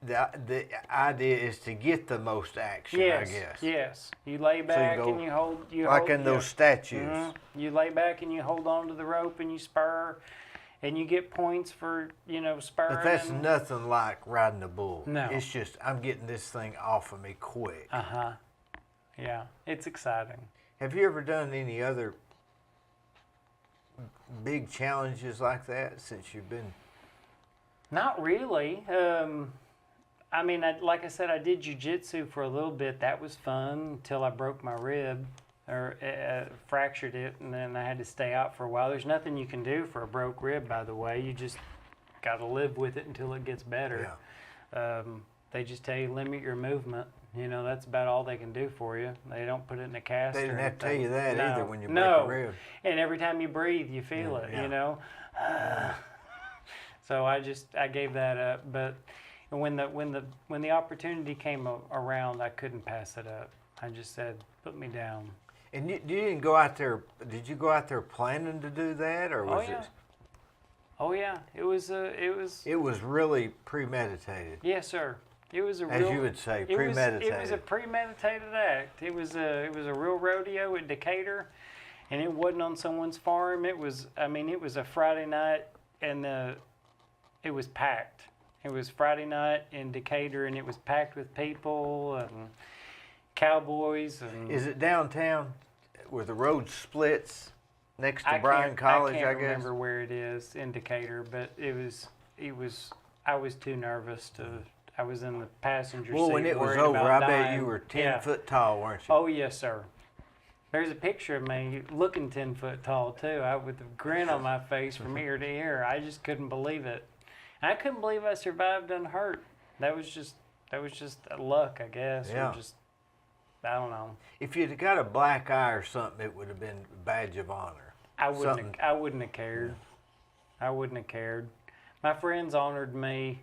Speaker 2: the idea is to get the most action, I guess.
Speaker 1: Yes. You lay back and you hold.
Speaker 2: Like in those statues.
Speaker 1: You lay back and you hold on to the rope and you spur. And you get points for, spurring.
Speaker 2: But that's nothing like riding a bull.
Speaker 1: No.
Speaker 2: It's just, I'm getting this thing off of me quick.
Speaker 1: Yeah, it's exciting.
Speaker 2: Have you ever done any other big challenges like that since you've been?
Speaker 1: Not really. I mean, like I said, I did jiu-jitsu for a little bit. That was fun until I broke my rib. Or fractured it, and then I had to stay out for a while. There's nothing you can do for a broke rib, by the way. You just got to live with it until it gets better. Yeah. They just tell you limit your movement. That's about all they can do for you. They don't put it in a cast.
Speaker 2: They didn't have to tell you that either when you break a rib.
Speaker 1: And every time you breathe, you feel it. So I gave that up. But when the opportunity came around, I couldn't pass it up. I just said, put me down.
Speaker 2: And you didn't go out there. Did you go out there planning to do that, or was it?
Speaker 1: Oh yeah, it was.
Speaker 2: It was really premeditated.
Speaker 1: Yes, sir. It was
Speaker 2: as you would say, premeditated.
Speaker 1: It was a premeditated act. It was a real rodeo at Decatur, and it wasn't on someone's farm. It was. I mean, it was a Friday night, and it was packed. It was Friday night in Decatur, and it was packed with people and cowboys. And
Speaker 2: is it downtown where the road splits next to Bryan College, I guess?
Speaker 1: I can't remember where it is in Decatur, but it was I was too nervous to. I was in the passenger seat.
Speaker 2: Well, when it was over, I bet you were 10 foot tall, weren't you?
Speaker 1: Oh, yes, sir. There's a picture of me looking 10 foot tall, too. With a grin on my face from ear to ear. I just couldn't believe it. I couldn't believe I survived unhurt. That was just luck, I guess.
Speaker 2: Yeah.
Speaker 1: Or just, I don't know.
Speaker 2: If you'd have got a black eye or something, it would have been a badge of honor.
Speaker 1: I wouldn't have cared. I wouldn't have cared. My friends honored me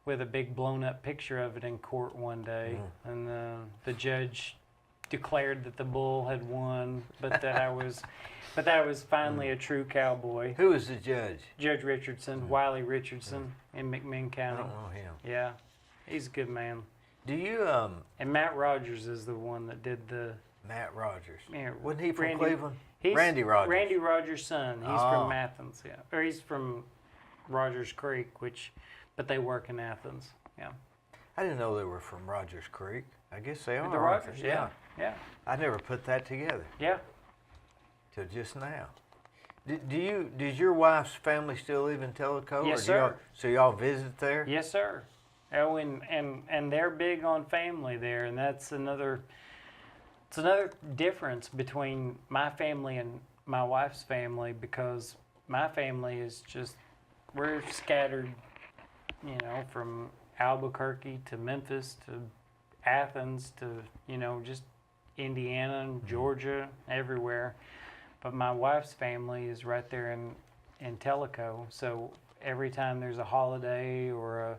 Speaker 1: with a big blown up picture of it in court one day, and the judge declared that the bull had won, but that I was finally a true cowboy.
Speaker 2: Who was the judge?
Speaker 1: Judge Richardson, Wiley Richardson in McMinn County.
Speaker 2: I don't know him.
Speaker 1: Yeah, he's a good man.
Speaker 2: Do you
Speaker 1: And Matt Rogers is the one that did the.
Speaker 2: Matt Rogers.
Speaker 1: Yeah,
Speaker 2: wasn't he from Cleveland? Randy Rogers.
Speaker 1: Randy Rogers' son. He's
Speaker 2: Oh.
Speaker 1: from Athens, yeah. Or he's from Rogers Creek, but they work in Athens, yeah.
Speaker 2: I didn't know they were from Rogers Creek. I guess they are.
Speaker 1: The Rogers, yeah. Yeah.
Speaker 2: I never put that together
Speaker 1: Yeah.
Speaker 2: till just now. Does your wife's family still live in Tellico?
Speaker 1: Yes,
Speaker 2: or
Speaker 1: sir.
Speaker 2: So y'all visit there?
Speaker 1: Yes, sir. Oh, and they're big on family there, and it's another difference between my family and my wife's family, because my family is just, we're scattered, from Albuquerque to Memphis to Athens to, just Indiana and Georgia, everywhere. But my wife's family is right there in Tellico, so every time there's a holiday or a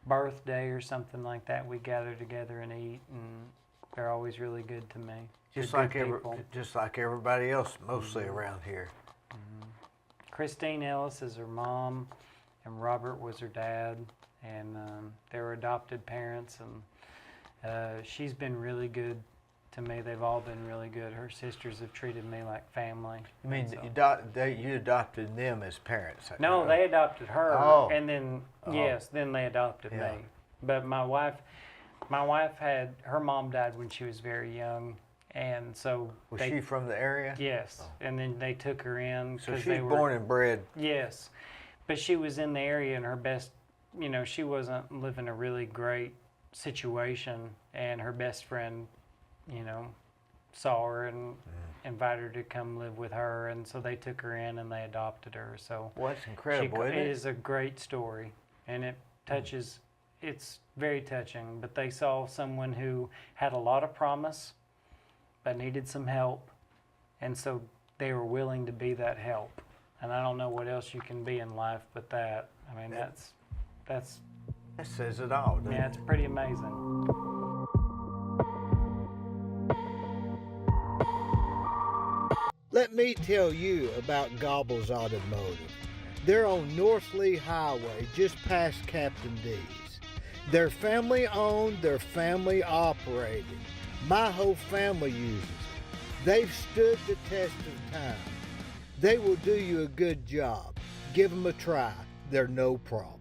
Speaker 1: birthday or something like that, we gather together and eat, and they're always really good to me.
Speaker 2: Just
Speaker 1: They're
Speaker 2: like
Speaker 1: good people.
Speaker 2: just like everybody else, mostly around here.
Speaker 1: Christine Ellis is her mom, and Robert was her dad, and they were adopted parents, and she's been really good to me. They've all been really good. Her sisters have treated me like family.
Speaker 2: You mean
Speaker 1: so.
Speaker 2: you adopted them as parents?
Speaker 1: No, they adopted her, and then then they adopted
Speaker 2: Yeah.
Speaker 1: me. But my wife had, her mom died when she was very young, and so
Speaker 2: Was she from the area?
Speaker 1: Yes, and then they took her in.
Speaker 2: So
Speaker 1: 'cause
Speaker 2: she's
Speaker 1: they were,
Speaker 2: born and bred.
Speaker 1: Yes, but she was in the area, and her best, she wasn't living a really great situation, and her best friend, saw her and invited her to come live with her, and so they took her in and they adopted her. So
Speaker 2: Well, that's incredible, isn't
Speaker 1: it
Speaker 2: it?
Speaker 1: is a great story, and it touches. It's very touching. But they saw someone who had a lot of promise, but needed some help, and so they were willing to be that help. And I don't know what else you can be in life but that. I mean, that's
Speaker 2: That says it all, doesn't
Speaker 1: yeah,
Speaker 2: it?
Speaker 1: it's pretty amazing.
Speaker 2: Let me tell you about Gobbles Automotive. They're on North Lee Highway, just past Captain D's. They're family owned, they're family operated. My whole family uses them. They've stood the test of time. They will do you a good job. Give them a try. They're no problem.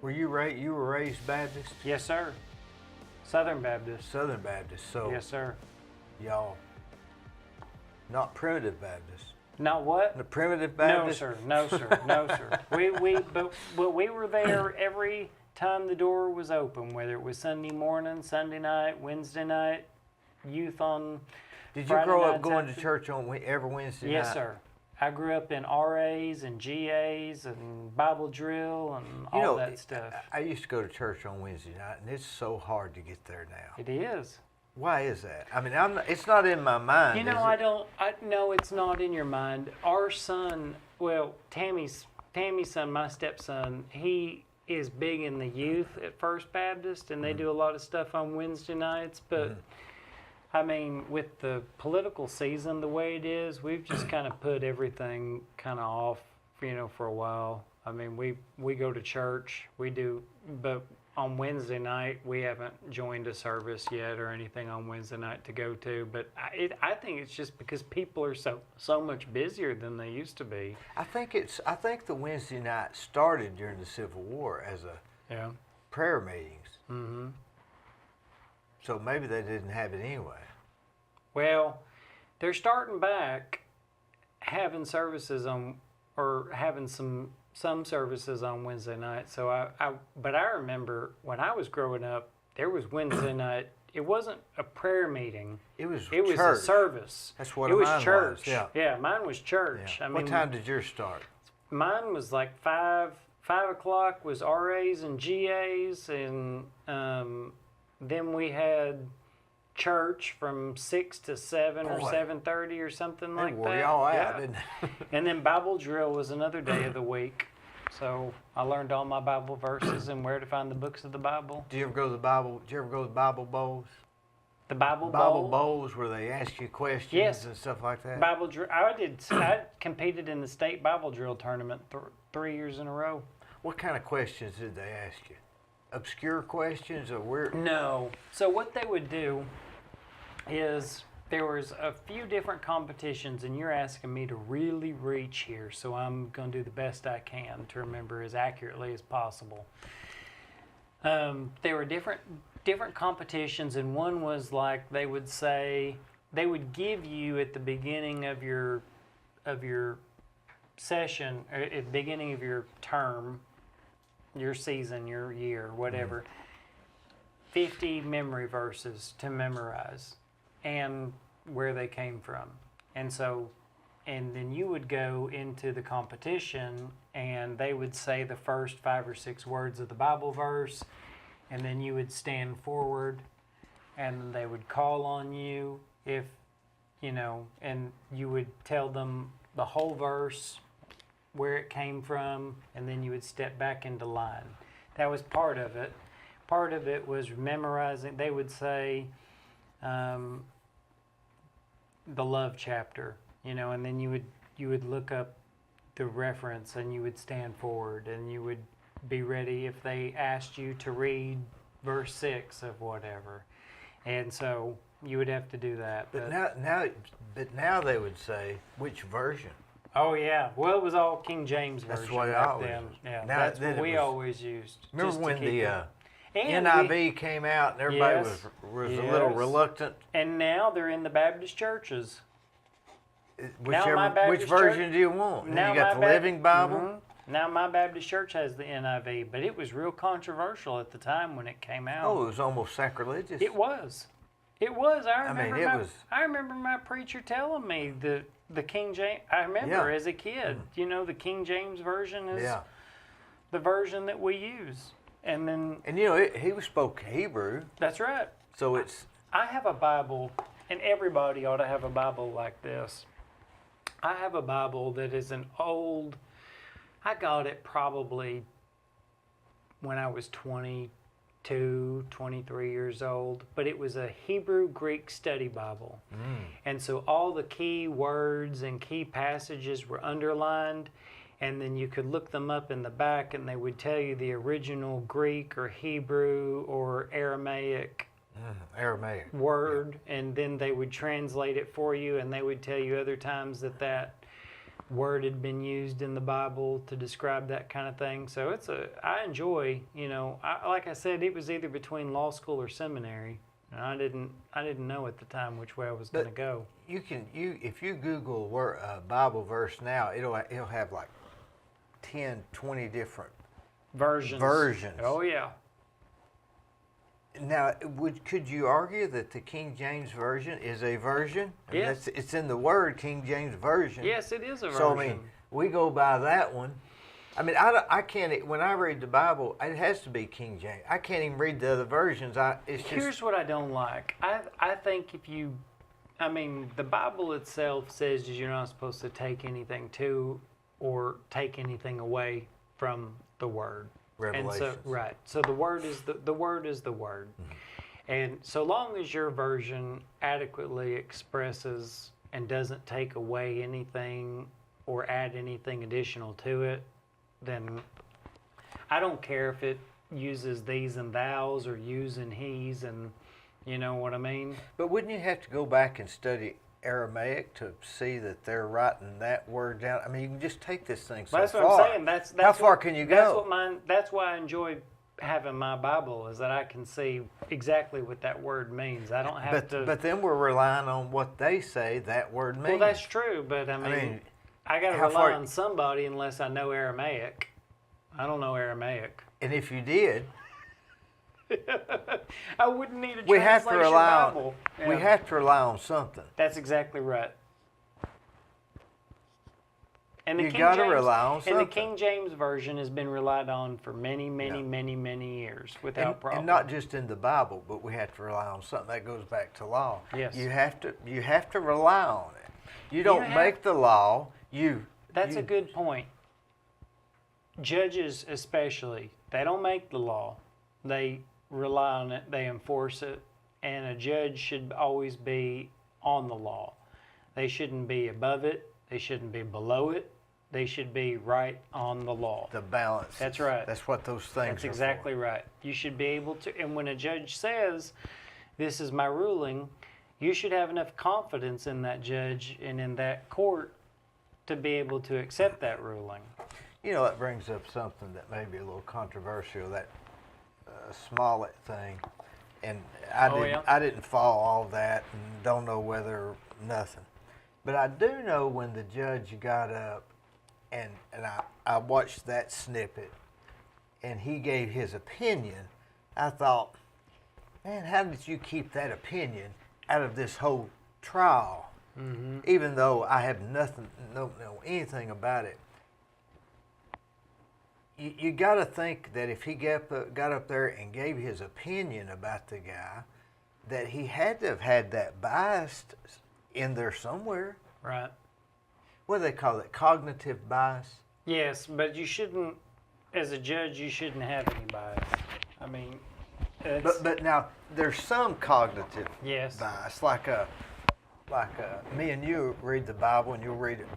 Speaker 2: You were raised Baptist?
Speaker 1: Yes, sir. Southern Baptist.
Speaker 2: Southern Baptist. So
Speaker 1: Yes, sir.
Speaker 2: y'all not primitive Baptist.
Speaker 1: Not what?
Speaker 2: The primitive Baptist?
Speaker 1: No, sir. No, sir. But we were there every time the door was open, whether it was Sunday morning, Sunday night, Wednesday night, youth on
Speaker 2: Did you
Speaker 1: Friday
Speaker 2: grow up
Speaker 1: nights
Speaker 2: going
Speaker 1: after-
Speaker 2: to church on every Wednesday night?
Speaker 1: Yes, sir. I grew up in RAs and GAs and Bible drill and all that stuff.
Speaker 2: I used to go to church on Wednesday night, and it's so hard to get there now.
Speaker 1: It is.
Speaker 2: Why is that? I mean, it's not in my mind.
Speaker 1: You know,
Speaker 2: is it?
Speaker 1: no, it's not in your mind. Our son, well, Tammy's son, my stepson, he is big in the youth at First Baptist, and they do a lot of stuff on Wednesday nights. But I mean, with the political season the way it is, we've just kind of put everything kind of off, for a while. I mean, we go to church, we do, but on Wednesday night, we haven't joined a service yet or anything on Wednesday night to go to. But I think it's just because people are so much busier than they used to be.
Speaker 2: I think the Wednesday night started during the Civil War as a prayer meetings.
Speaker 1: Mm-hmm.
Speaker 2: So maybe they didn't have it anyway.
Speaker 1: Well, they're starting back having services on, or having some services on Wednesday night. So but I remember when I was growing up, there was Wednesday night. It wasn't a prayer meeting.
Speaker 2: It was
Speaker 1: a
Speaker 2: church.
Speaker 1: service.
Speaker 2: That's what
Speaker 1: it was.
Speaker 2: Mine
Speaker 1: Church.
Speaker 2: Was.
Speaker 1: Yeah, mine was church.
Speaker 2: Yeah.
Speaker 1: I mean,
Speaker 2: what time did yours start?
Speaker 1: Mine was like 5 o'clock was RAs and GAs, and then we had church from 6 to 7 or 7:30 or something like that.
Speaker 2: They wore y'all out,
Speaker 1: Yeah.
Speaker 2: didn't they?
Speaker 1: And then Bible drill was another day of the week. So I learned all my Bible verses and where to find the books of the Bible.
Speaker 2: Did you ever go to the Bible bowls?
Speaker 1: The Bible
Speaker 2: Bible
Speaker 1: Bowl.
Speaker 2: bowls where they ask you questions
Speaker 1: Yes.
Speaker 2: and stuff like that?
Speaker 1: Bible drill. I competed in the state Bible drill tournament 3 years in a row.
Speaker 2: What kind of questions did they ask you? obscure questions or weird?
Speaker 1: No. So what they would do is there was a few different competitions, and you're asking me to really reach here, so I'm going to do the best I can to remember as accurately as possible. There were different competitions, and one was like they would give you at the beginning of your session, or at the beginning of your term, your season, your year, whatever, 50 memory verses to memorize and where they came from. And then you would go into the competition and they would say the first 5 or 6 words of the Bible verse, and then you would stand forward and they would call on you if, and you would tell them the whole verse, where it came from, and then you would step back into line. That was part of it. Part of it was memorizing. They would say the love chapter, and then you would look up the reference and you would stand forward and you would be ready if they asked you to read verse 6 of whatever. And so you would have to do that.
Speaker 2: But now they would say which version.
Speaker 1: Oh yeah, well it was all King James version.
Speaker 2: That's what I
Speaker 1: back
Speaker 2: always
Speaker 1: then.
Speaker 2: used.
Speaker 1: Yeah,
Speaker 2: Now,
Speaker 1: that's
Speaker 2: then
Speaker 1: what we
Speaker 2: was-
Speaker 1: always used.
Speaker 2: Remember
Speaker 1: just to
Speaker 2: when
Speaker 1: keep
Speaker 2: the
Speaker 1: it. And
Speaker 2: NIV came out and everybody
Speaker 1: Yes,
Speaker 2: was a little
Speaker 1: yes.
Speaker 2: reluctant?
Speaker 1: And now they're in the Baptist churches.
Speaker 2: Whichever,
Speaker 1: my Baptist
Speaker 2: which version
Speaker 1: church-
Speaker 2: do you want? And
Speaker 1: Now
Speaker 2: then you got the
Speaker 1: my Bap-
Speaker 2: Living Bible.
Speaker 1: Mhm. Now my Baptist church has the NIV, but it was real controversial at the time when it came out.
Speaker 2: Oh, it was almost sacrilegious.
Speaker 1: It was. It was. I
Speaker 2: mean,
Speaker 1: remember.
Speaker 2: it was-
Speaker 1: I remember my preacher telling me the King James. I remember
Speaker 2: Yeah.
Speaker 1: as a kid. The King James version is
Speaker 2: Yeah.
Speaker 1: the version that we use. And then
Speaker 2: And he spoke Hebrew,
Speaker 1: that's right.
Speaker 2: so it's
Speaker 1: I have a Bible, and everybody ought to have a Bible like this. I have a Bible that is an old. I got it probably when I was 22, 23 years old, but it was a Hebrew Greek study Bible. And so all the key words and key passages were underlined, and then you could look them up in the back and they would tell you the original Greek or Hebrew or Aramaic
Speaker 2: Aramaic.
Speaker 1: word, and then they would translate it for you, and they would tell you other times that word had been used in the Bible to describe that kind of thing. So I enjoy, like I said, it was either between law school or seminary, and I didn't know at the time which way I was going to go.
Speaker 2: If you Google Bible verse now, it'll have like 10, 20 different versions.
Speaker 1: Oh yeah.
Speaker 2: Now, could you argue that the King James Version is a version? I mean,
Speaker 1: Yes.
Speaker 2: it's in the word King James Version.
Speaker 1: Yes, it is a version.
Speaker 2: So, I mean, we go by that one. I mean, I can't, when I read the Bible, it has to be King James. I can't even read the other versions.
Speaker 1: Here's what I don't like. I think the Bible itself says you're not supposed to take anything to or take anything away from the Word.
Speaker 2: Revelations.
Speaker 1: So the word is the word is the word. And so long as your version adequately expresses and doesn't take away anything or add anything additional to it, then I don't care if it uses these and thous or yous and he's, and you know what I mean?
Speaker 2: But wouldn't you have to go back and study Aramaic to see that they're writing that word down? I mean, you can just take this thing so
Speaker 1: That's
Speaker 2: far.
Speaker 1: what I'm saying. That's
Speaker 2: How far can you go?
Speaker 1: That's why I enjoy having my Bible, is that I can see exactly what that word means. I don't have to.
Speaker 2: But then we're relying on what they say that word means.
Speaker 1: Well, that's true, but I mean I got to
Speaker 2: how
Speaker 1: rely
Speaker 2: far-
Speaker 1: on somebody unless I know Aramaic. I don't know Aramaic.
Speaker 2: And if you did,
Speaker 1: I wouldn't need a
Speaker 2: we have to
Speaker 1: translation
Speaker 2: rely on
Speaker 1: Bible.
Speaker 2: we
Speaker 1: Yeah.
Speaker 2: have to rely on something.
Speaker 1: That's exactly right. And
Speaker 2: You gotta rely on
Speaker 1: And the
Speaker 2: something.
Speaker 1: King James version has been relied on for many, many,
Speaker 2: Yeah.
Speaker 1: many, many years without problem.
Speaker 2: And not just in the Bible, but we have to rely on something that goes back to law.
Speaker 1: Yes.
Speaker 2: You have to rely on it. You don't
Speaker 1: have-
Speaker 2: make the law.
Speaker 1: That's a good point. Judges especially, they don't make the law. They rely on it, they enforce it, and a judge should always be on the law. They shouldn't be above it, they shouldn't be below it, They should be right on the law.
Speaker 2: The balance.
Speaker 1: That's right.
Speaker 2: That's what those things
Speaker 1: That's
Speaker 2: are
Speaker 1: exactly right. You should be able to, and when a judge says, this is my ruling, you should have enough confidence in that judge and in that court to be able to accept that ruling.
Speaker 2: You know, that brings up something that may be a little controversial, that Smollett thing. And I didn't follow all that and don't know whether nothing. But I do know when the judge got up and I watched that snippet and he gave his opinion, I thought, man, how did you keep that opinion out of this whole trial? Mm-hmm. Even though I have nothing, know anything about it. You got to think that if he got up there and gave his opinion about the guy, that he had to have had that bias in there somewhere.
Speaker 1: Right.
Speaker 2: What do they call it? Cognitive bias?
Speaker 1: Yes, but you shouldn't, as a judge, you shouldn't have any bias. I mean,
Speaker 2: but now there's some cognitive
Speaker 1: yes.
Speaker 2: bias, like me and you read the Bible and you'll read it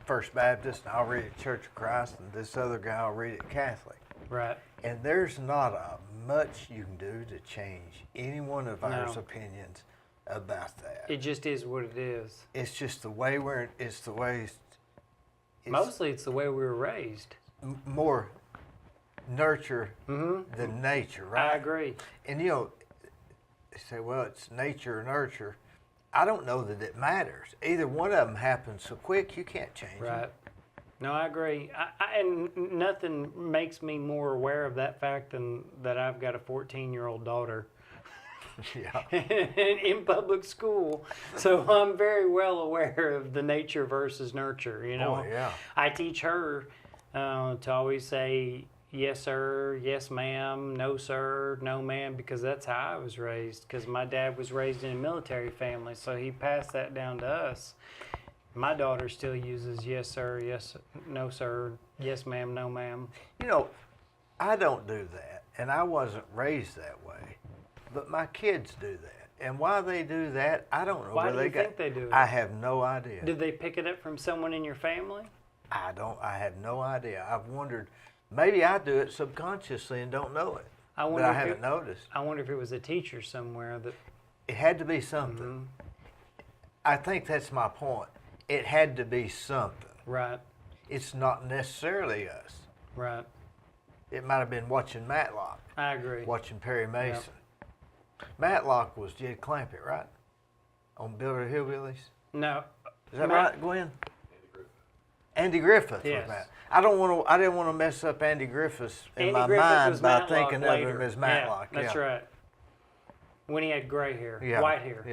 Speaker 2: First Baptist, and I'll read it Church of Christ, and this other guy will read it Catholic.
Speaker 1: Right.
Speaker 2: And there's not much you can do to change any one of our opinions about that.
Speaker 1: It just is what it is.
Speaker 2: It's just the way
Speaker 1: Mostly it's the way we were raised.
Speaker 2: More nurture than nature, right?
Speaker 1: I agree.
Speaker 2: And you know, they say, well, it's nature or nurture. I don't know that it matters. Either one of them happens so quick you can't change
Speaker 1: Right.
Speaker 2: it.
Speaker 1: No, I agree. And nothing makes me more aware of that fact than that I've got a 14-year-old daughter.
Speaker 2: Yeah.
Speaker 1: in public school, so I'm very well aware of the nature versus nurture. You know,
Speaker 2: Oh, yeah.
Speaker 1: I teach her to always say yes sir, yes ma'am, no sir, no ma'am, because that's how I was raised. Because my dad was raised in a military family, so he passed that down to us. My daughter still uses yes sir, yes, no sir, yes ma'am, no ma'am.
Speaker 2: You know, I don't do that, and I wasn't raised that way. But my kids do that. And why they do that, I don't know.
Speaker 1: Why do you think they do it?
Speaker 2: I have no idea.
Speaker 1: Did they pick it up from someone in your family?
Speaker 2: I have no idea. I've wondered, maybe I do it subconsciously and don't know it. But I haven't noticed.
Speaker 1: I wonder if it was a teacher somewhere that...
Speaker 2: It had to be something. I think that's my point. It had to be something.
Speaker 1: Right.
Speaker 2: It's not necessarily us.
Speaker 1: Right.
Speaker 2: It might have been watching Matlock.
Speaker 1: I agree.
Speaker 2: Watching Perry Mason. Yep. Matlock was Jed Clampett, right? On Builder Hillbillies?
Speaker 1: No.
Speaker 2: Is that right, Gwen? Andy Griffith
Speaker 1: yes.
Speaker 2: was Matt. I didn't want to mess up Andy Griffith in my mind by thinking of him as Matlock.
Speaker 1: Yeah, that's right. When he had gray hair,
Speaker 2: yeah.
Speaker 1: white hair.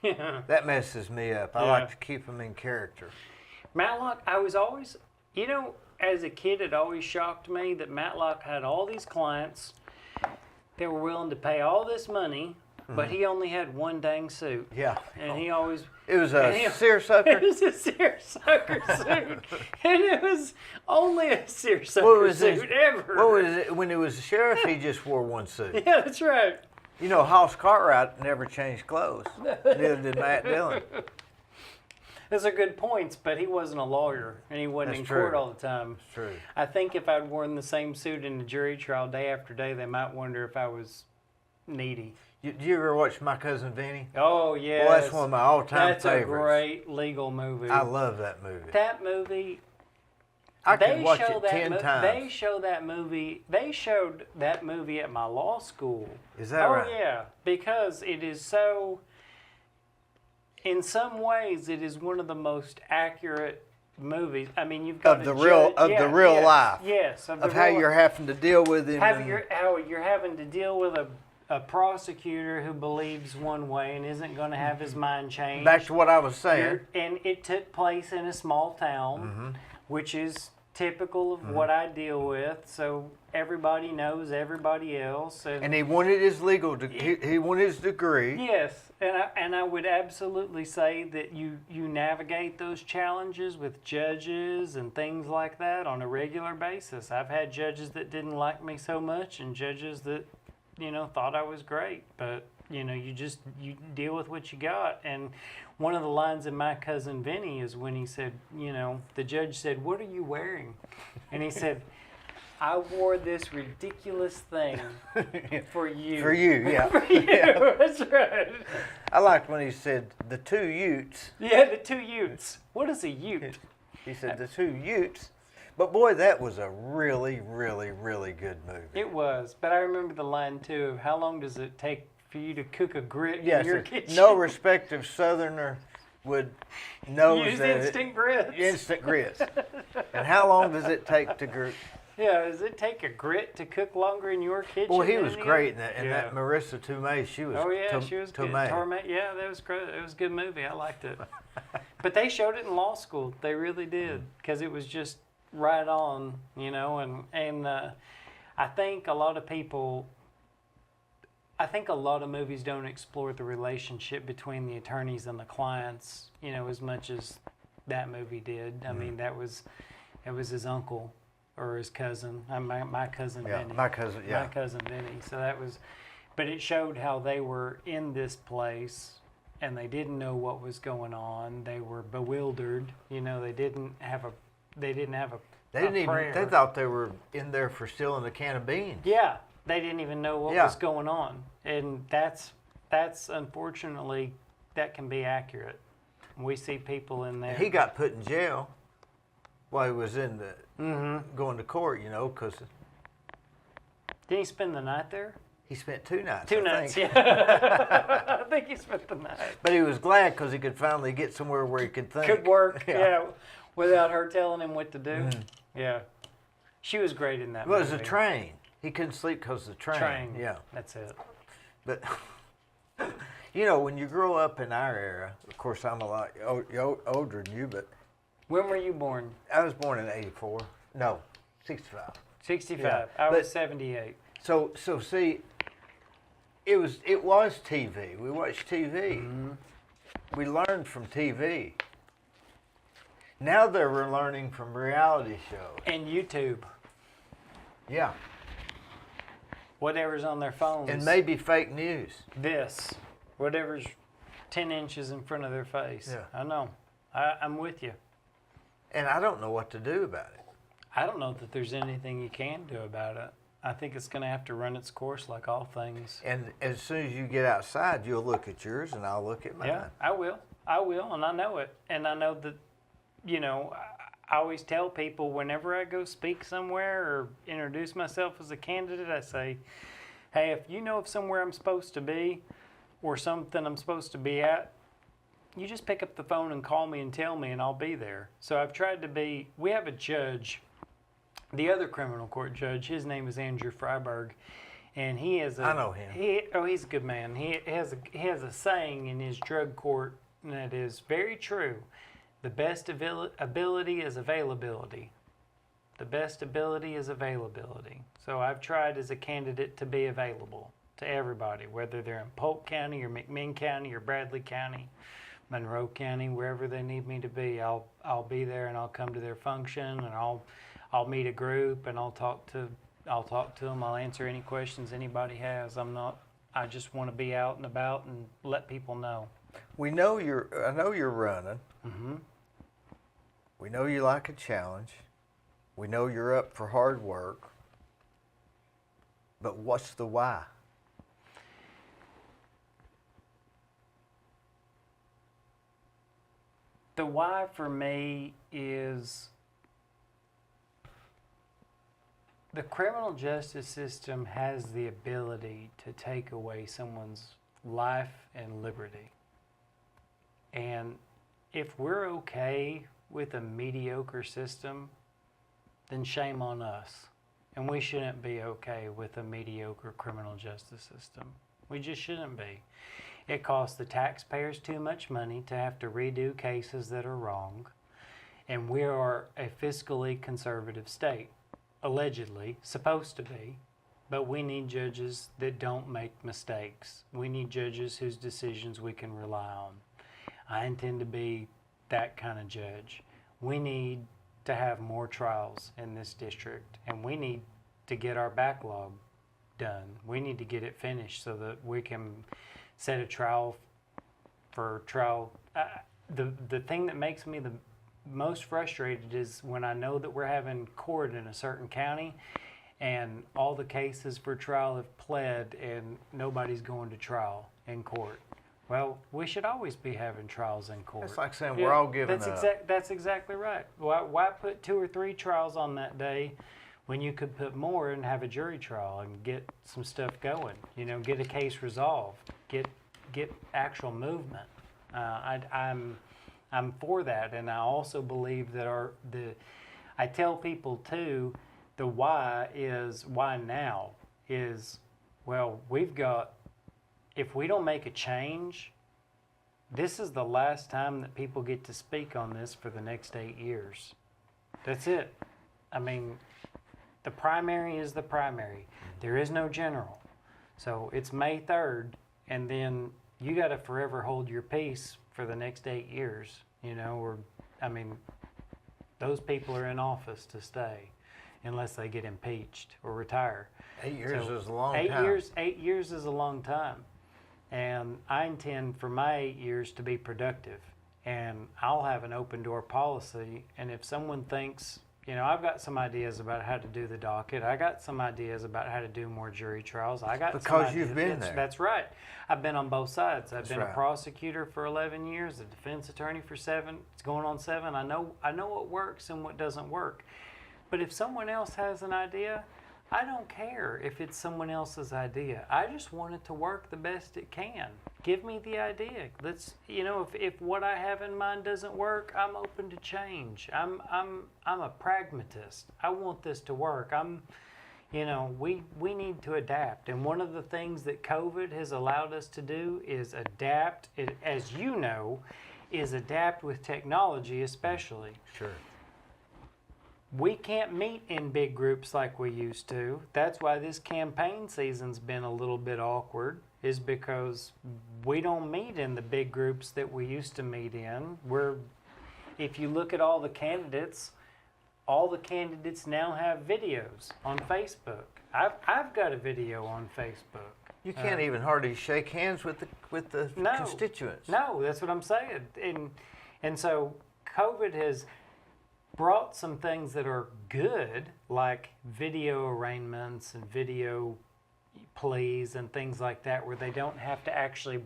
Speaker 2: Yeah. That messes me up. I like to keep him in character.
Speaker 1: Matlock, I was always, you know, as a kid, it always shocked me that Matlock had all these clients. They were willing to pay all this money, but he only had one dang suit.
Speaker 2: Yeah.
Speaker 1: And he always...
Speaker 2: It was a seersucker?
Speaker 1: It was a seersucker suit. And it was only a seersucker suit ever.
Speaker 2: What was it? When he was a sheriff, he just wore one suit.
Speaker 1: Yeah, that's right.
Speaker 2: You know, Hoss Cartwright never changed clothes. Neither did Matt Dillon.
Speaker 1: Those are good points, but he wasn't a lawyer, and he wasn't in court all the time.
Speaker 2: That's true.
Speaker 1: I think if I'd worn the same suit in a jury trial day after day, they might wonder if I was needy.
Speaker 2: Did you ever watch My Cousin Vinny?
Speaker 1: Oh, yes.
Speaker 2: Well, that's one of my all-time favorites.
Speaker 1: That's a great legal movie.
Speaker 2: I love that movie.
Speaker 1: That movie...
Speaker 2: I could watch it 10 times.
Speaker 1: They show that movie. They showed that movie at my law school.
Speaker 2: Is that right?
Speaker 1: Oh, yeah. Because it is so... In some ways, it is one of the most accurate movies. I mean, you've got
Speaker 2: the real life.
Speaker 1: Yes,
Speaker 2: of how you're having to deal with him.
Speaker 1: How you're having to deal with a prosecutor who believes one way and isn't going to have his mind changed.
Speaker 2: Back to what I was saying.
Speaker 1: And it took place in a small town, which is typical of what I deal with. So everybody knows everybody else. And
Speaker 2: he wanted his he wanted his degree.
Speaker 1: Yes, and I would absolutely say that you navigate those challenges with judges and things like that on a regular basis. I've had judges that didn't like me so much and judges that, thought I was great. But you deal with what you got. And one of the lines in My Cousin Vinny is when he said, the judge said, "What are you wearing?" And he said, "I wore this ridiculous thing for you."
Speaker 2: For you, yeah.
Speaker 1: For you,
Speaker 2: Yeah.
Speaker 1: that's right.
Speaker 2: I liked when he said the two Utes.
Speaker 1: Yeah, the two Utes. What is a Ute?
Speaker 2: He said the two Utes. But boy, that was a really, really, really good movie.
Speaker 1: It was, but I remember the line too of how long does it take for you to cook a grit
Speaker 2: Yes,
Speaker 1: in your kitchen?
Speaker 2: no respective Southerner would know
Speaker 1: Use
Speaker 2: that
Speaker 1: instant grits.
Speaker 2: instant grits. And how long does it take to grit?
Speaker 1: Yeah, does it take a grit to cook longer in your kitchen?
Speaker 2: Boy, he
Speaker 1: than
Speaker 2: was
Speaker 1: the
Speaker 2: great in
Speaker 1: other?
Speaker 2: that. And that Marissa Tomei, she was.
Speaker 1: Oh yeah, she was good.
Speaker 2: Tomei.
Speaker 1: Torment, yeah, that was great. It was a good movie. I liked it. But they showed it in law school. They really did, because it was just right on, and I think a lot of people. I think a lot of movies don't explore the relationship between the attorneys and the clients, as much as that movie did. I mean, it was his uncle or his cousin. My cousin
Speaker 2: Yeah,
Speaker 1: Vinny.
Speaker 2: my cousin. Yeah.
Speaker 1: My cousin Vinny. So that was, but it showed how they were in this place and they didn't know what was going on. They were bewildered. They didn't have a. They didn't have a.
Speaker 2: They didn't even.
Speaker 1: prayer.
Speaker 2: They thought they were in there for stealing a can of beans.
Speaker 1: Yeah, they didn't even know what
Speaker 2: Yeah.
Speaker 1: was going on, and that's unfortunately that can be accurate. We see people in there.
Speaker 2: He got put in jail while he was in the going to court, because
Speaker 1: Did he spend the night there?
Speaker 2: he spent 2 nights.
Speaker 1: Two
Speaker 2: I
Speaker 1: nights,
Speaker 2: think.
Speaker 1: yeah. I think he spent the night.
Speaker 2: But he was glad because he could finally get somewhere where he could think.
Speaker 1: Could work,
Speaker 2: Yeah.
Speaker 1: yeah, without her telling him what to do. Yeah, she was great in that
Speaker 2: Well, it
Speaker 1: movie.
Speaker 2: was a train. He couldn't sleep because of the train.
Speaker 1: Train.
Speaker 2: Yeah.
Speaker 1: That's it.
Speaker 2: But, when you grow up in our era, of course, I'm a lot older than you, but
Speaker 1: When were you born?
Speaker 2: I was born in 84. No, 65.
Speaker 1: 65.
Speaker 2: Yeah,
Speaker 1: I was
Speaker 2: but-
Speaker 1: 78.
Speaker 2: So see, it was TV. We watched TV. We learned from TV. Now we're learning from reality shows.
Speaker 1: And YouTube.
Speaker 2: Yeah.
Speaker 1: Whatever's on their phones.
Speaker 2: And maybe fake news.
Speaker 1: This. Whatever's 10 inches in front of their face.
Speaker 2: Yeah.
Speaker 1: I know. I'm with you.
Speaker 2: And I don't know what to do about it.
Speaker 1: I don't know that there's anything you can do about it. I think it's going to have to run its course like all things.
Speaker 2: And as soon as you get outside, you'll look at yours and I'll look at mine.
Speaker 1: Yeah, I will, and I know it. And I know that, I always tell people whenever I go speak somewhere or introduce myself as a candidate, I say, hey, if you know of somewhere I'm supposed to be or something I'm supposed to be at, you just pick up the phone and call me and tell me and I'll be there. So I've tried to be, we have a judge, the other criminal court judge, his name is Andrew Freiberg, and he is
Speaker 2: I know him.
Speaker 1: He's a good man. He has a saying in his drug court that is very true. The best ability is availability. The best ability is availability. So I've tried as a candidate to be available to everybody, whether they're in Polk County or McMinn County or Bradley County, Monroe County, wherever they need me to be. I'll be there and I'll come to their function and I'll meet a group and I'll talk to them. I'll answer any questions anybody has. I just want to be out and about and let people know.
Speaker 2: I know you're running.
Speaker 1: Mm-hmm.
Speaker 2: We know you like a challenge. We know you're up for hard work. But what's the why?
Speaker 1: The why for me is the criminal justice system has the ability to take away someone's life and liberty. And if we're okay with a mediocre system, then shame on us. And we shouldn't be okay with a mediocre criminal justice system. We just shouldn't be. It costs the taxpayers too much money to have to redo cases that are wrong. And we are a fiscally conservative state, allegedly, supposed to be. But we need judges that don't make mistakes. We need judges whose decisions we can rely on. I intend to be that kind of judge. We need to have more trials in this district, and we need to get our backlog done. We need to get it finished so that we can set a trial for trial. The thing that makes me the most frustrated is when I know that we're having court in a certain county and all the cases for trial have pled and nobody's going to trial in court. Well, we should always be having trials in court.
Speaker 2: It's like saying we're all giving up.
Speaker 1: That's exactly right. Why put 2 or 3 trials on that day when you could put more and have a jury trial and get some stuff going? You know, get a case resolved, get actual movement. I'm for that, and I also believe that I tell people too, the why now is, well, if we don't make a change, this is the last time that people get to speak on this for the next 8 years. That's it. I mean, the primary is the primary. There is no general. So it's May 3rd, and then you got to forever hold your peace for the next 8 years, you know, or, I mean, those people are in office to stay unless they get impeached or retire.
Speaker 2: 8 years is a long
Speaker 1: time. 8 years is a long time. And I intend for my 8 years to be productive. And I'll have an open door policy. And if someone thinks, you know, I've got some ideas about how to do the docket. I got some ideas about how to do more jury trials.
Speaker 2: Because you've been there.
Speaker 1: That's right. I've been on both sides. I've been
Speaker 2: right.
Speaker 1: a prosecutor for 11 years, a defense attorney for 7. It's going on 7. I know what works and what doesn't work. But if someone else has an idea, I don't care if it's someone else's idea. I just want it to work the best it can. Give me the idea. Let's, you know, if what I have in mind doesn't work, I'm open to change. I'm a pragmatist. I want this to work. You know, we need to adapt. And one of the things that COVID has allowed us to do is adapt. As you know, is adapt with technology, especially.
Speaker 2: Sure.
Speaker 1: We can't meet in big groups like we used to. That's why this campaign season's been a little bit awkward, is because we don't meet in the big groups that we used to meet in. If you look at all the candidates now have videos on Facebook. I've got a video on Facebook.
Speaker 2: You can't even hardly shake hands with the constituents.
Speaker 1: No, that's what I'm saying. And so COVID has brought some things that are good, like video arraignments and video pleas and things like that, where they don't have to actually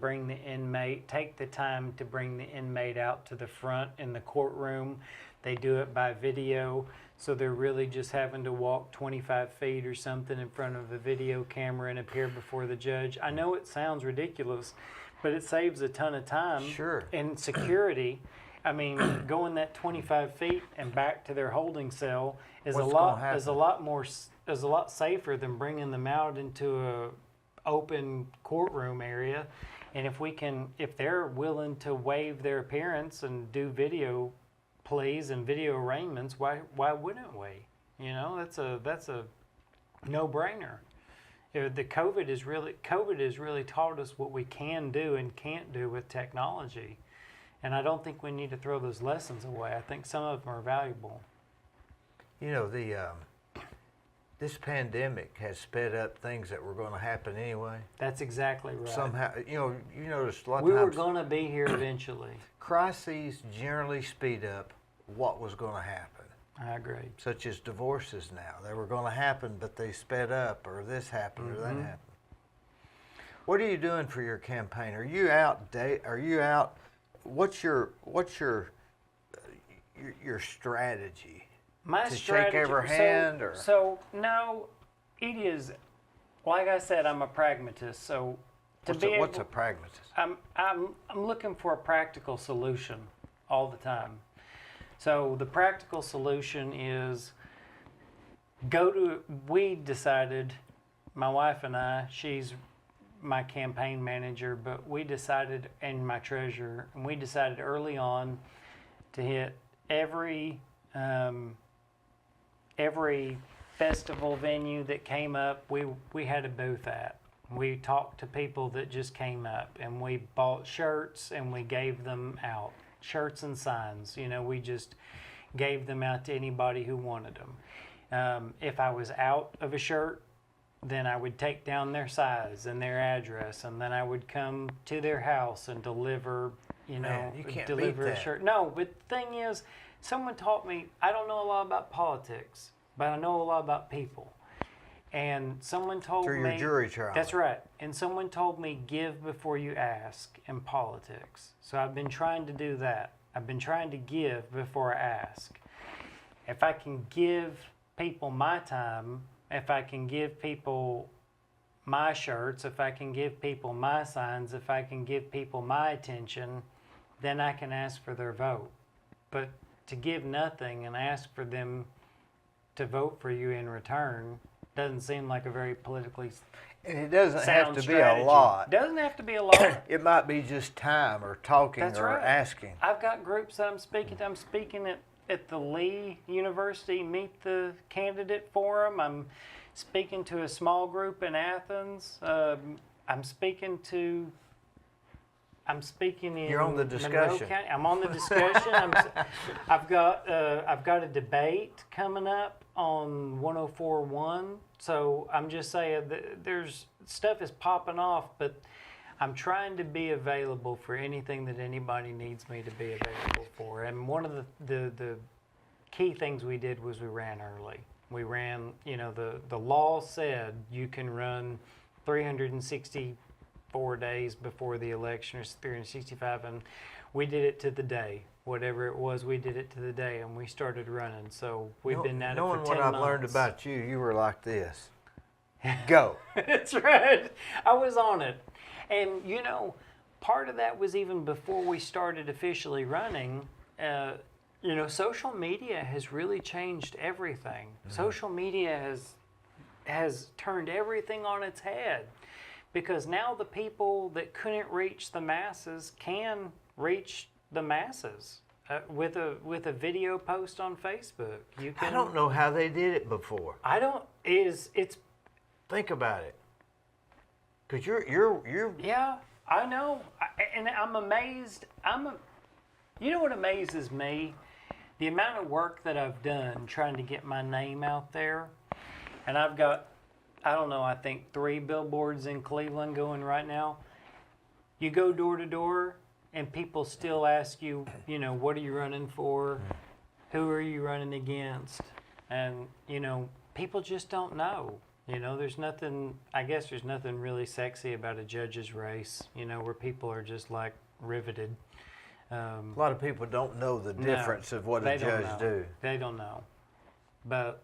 Speaker 1: take the time to bring the inmate out to the front in the courtroom. They do it by video, so they're really just having to walk 25 feet or something in front of a video camera and appear before the judge. I know it sounds ridiculous, but it saves a ton of time.
Speaker 2: Sure.
Speaker 1: And security. I mean, going that 25 feet and back to their holding cell is a lot safer than bringing them out into a open courtroom area. And if they're willing to waive their appearance and do video pleas and video arraignments, why wouldn't we? You know, that's a no-brainer. The COVID has really taught us what we can do and can't do with technology. And I don't think we need to throw those lessons away. I think some of them are valuable.
Speaker 2: You know, this pandemic has sped up things that were going to happen anyway.
Speaker 1: That's exactly right.
Speaker 2: Somehow, you noticed a lot of
Speaker 1: we
Speaker 2: times
Speaker 1: were going to be here eventually.
Speaker 2: Crises generally speed up what was going to happen.
Speaker 1: I agree.
Speaker 2: Such as divorces now. They were going to happen, but they sped up, or this happened, or that happened. What are you doing for your campaign? Are you out? What's your strategy?
Speaker 1: My
Speaker 2: to
Speaker 1: strategy,
Speaker 2: shake every hand, or
Speaker 1: so no, it is. Like I said, I'm a pragmatist. So
Speaker 2: what's a pragmatist?
Speaker 1: I'm looking for a practical solution all the time. So the practical solution is we decided, my wife and I, she's my campaign manager, but we decided, and my treasurer, and we decided early on to hit every festival venue that came up, we had a booth at. We talked to people that just came up, and we bought shirts and we gave them out. Shirts and signs, we just gave them out to anybody who wanted them. If I was out of a shirt, then I would take down their size and their address, and then I would come to their house and deliver,
Speaker 2: Man, you can't
Speaker 1: deliver
Speaker 2: beat
Speaker 1: a
Speaker 2: that.
Speaker 1: shirt. No, but the thing is, someone taught me, I don't know a lot about politics, but I know a lot about people. And someone told
Speaker 2: Through
Speaker 1: me...
Speaker 2: your jury trial.
Speaker 1: That's right. And someone told me, give before you ask in politics. So I've been trying to do that. I've been trying to give before I ask. If I can give people my time, if I can give people my shirts, if I can give people my signs, if I can give people my attention, then I can ask for their vote. But to give nothing and ask for them to vote for you in return doesn't seem like a very politically
Speaker 2: And it doesn't have
Speaker 1: sound
Speaker 2: to
Speaker 1: strategy.
Speaker 2: be a lot.
Speaker 1: Doesn't have to be a lot.
Speaker 2: It might be just time or talking
Speaker 1: That's
Speaker 2: or
Speaker 1: right.
Speaker 2: asking.
Speaker 1: I've got groups that I'm speaking to. I'm speaking at the Lee University Meet the Candidate Forum. I'm speaking to a small group in Athens. I'm speaking in
Speaker 2: You're on the
Speaker 1: Monroe
Speaker 2: discussion.
Speaker 1: County. I'm on the discussion. I've got a debate coming up on 104.1. So I'm just saying there's stuff is popping off, but I'm trying to be available for anything that anybody needs me to be available for. And one of the key things we did was we ran early. We ran, the law said you can run 364 days before the election, or 365, and we did it to the day. Whatever it was, we did it to the day, and we started running. So we've been at it for 10 months.
Speaker 2: Knowing what I've learned about you, you were like this. Go.
Speaker 1: That's right. I was on it. And, part of that was even before we started officially running. Social media has really changed everything. Mm-hmm. Social media has turned everything on its head, because now the people that couldn't reach the masses can reach the masses with a video post on Facebook. You can.
Speaker 2: I don't know how they did it before.
Speaker 1: It's.
Speaker 2: Think about it. Cause you're.
Speaker 1: Yeah, I know, and I'm amazed. You know what amazes me? The amount of work that I've done trying to get my name out there, and I've got, I think 3 billboards in Cleveland going right now. You go door to door, and people still ask you, what are you running for? Who are you running against? And, people just don't know. There's nothing really sexy about a judge's race, where people are just like riveted.
Speaker 2: A lot of people don't know the difference of what a judge do.
Speaker 1: They don't know. But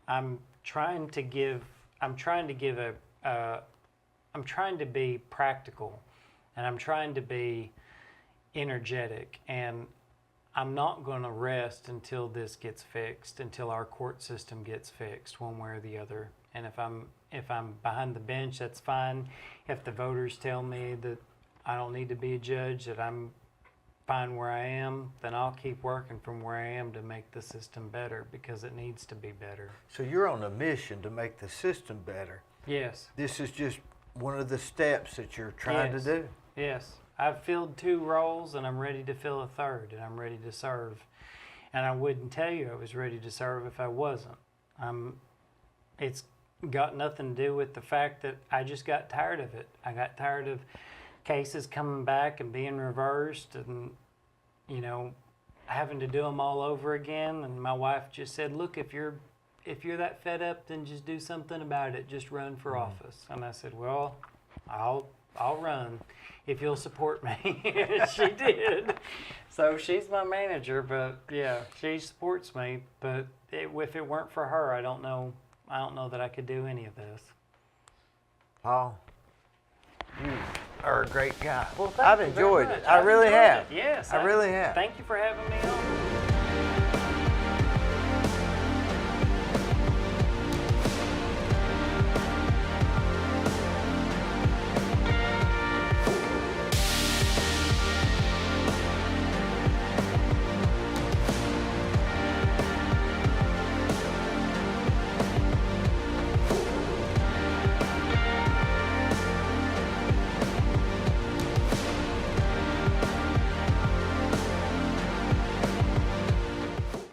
Speaker 1: I'm trying to be practical, and I'm trying to be energetic, and I'm not going to rest until this gets fixed, until our court system gets fixed one way or the other. And if I'm behind the bench, that's fine. If the voters tell me that I don't need to be a judge, that I'm fine where I am, then I'll keep working from where I am to make the system better, because it needs to be better.
Speaker 2: So you're on a mission to make the system better.
Speaker 1: Yes.
Speaker 2: This is just one of the steps that you're trying to do.
Speaker 1: Yes. I've filled 2 roles, and I'm ready to fill a 3rd, and I'm ready to serve. And I wouldn't tell you I was ready to serve if I wasn't. It's got nothing to do with the fact that I just got tired of it. I got tired of cases coming back and being reversed, and having to do them all over again. And my wife just said, look, if you're that fed up, then just do something about it. Just run for office. And I said, well, I'll run if you'll support me. She did. So she's my manager, but yeah, she supports me. But if it weren't for her, I don't know that I could do any of this.
Speaker 2: Paul, you are a great guy.
Speaker 1: Well,
Speaker 2: I've
Speaker 1: thank you very
Speaker 2: enjoyed
Speaker 1: much.
Speaker 2: it. I really have.
Speaker 1: Yes,
Speaker 2: I really have.
Speaker 1: Thank you for having me on.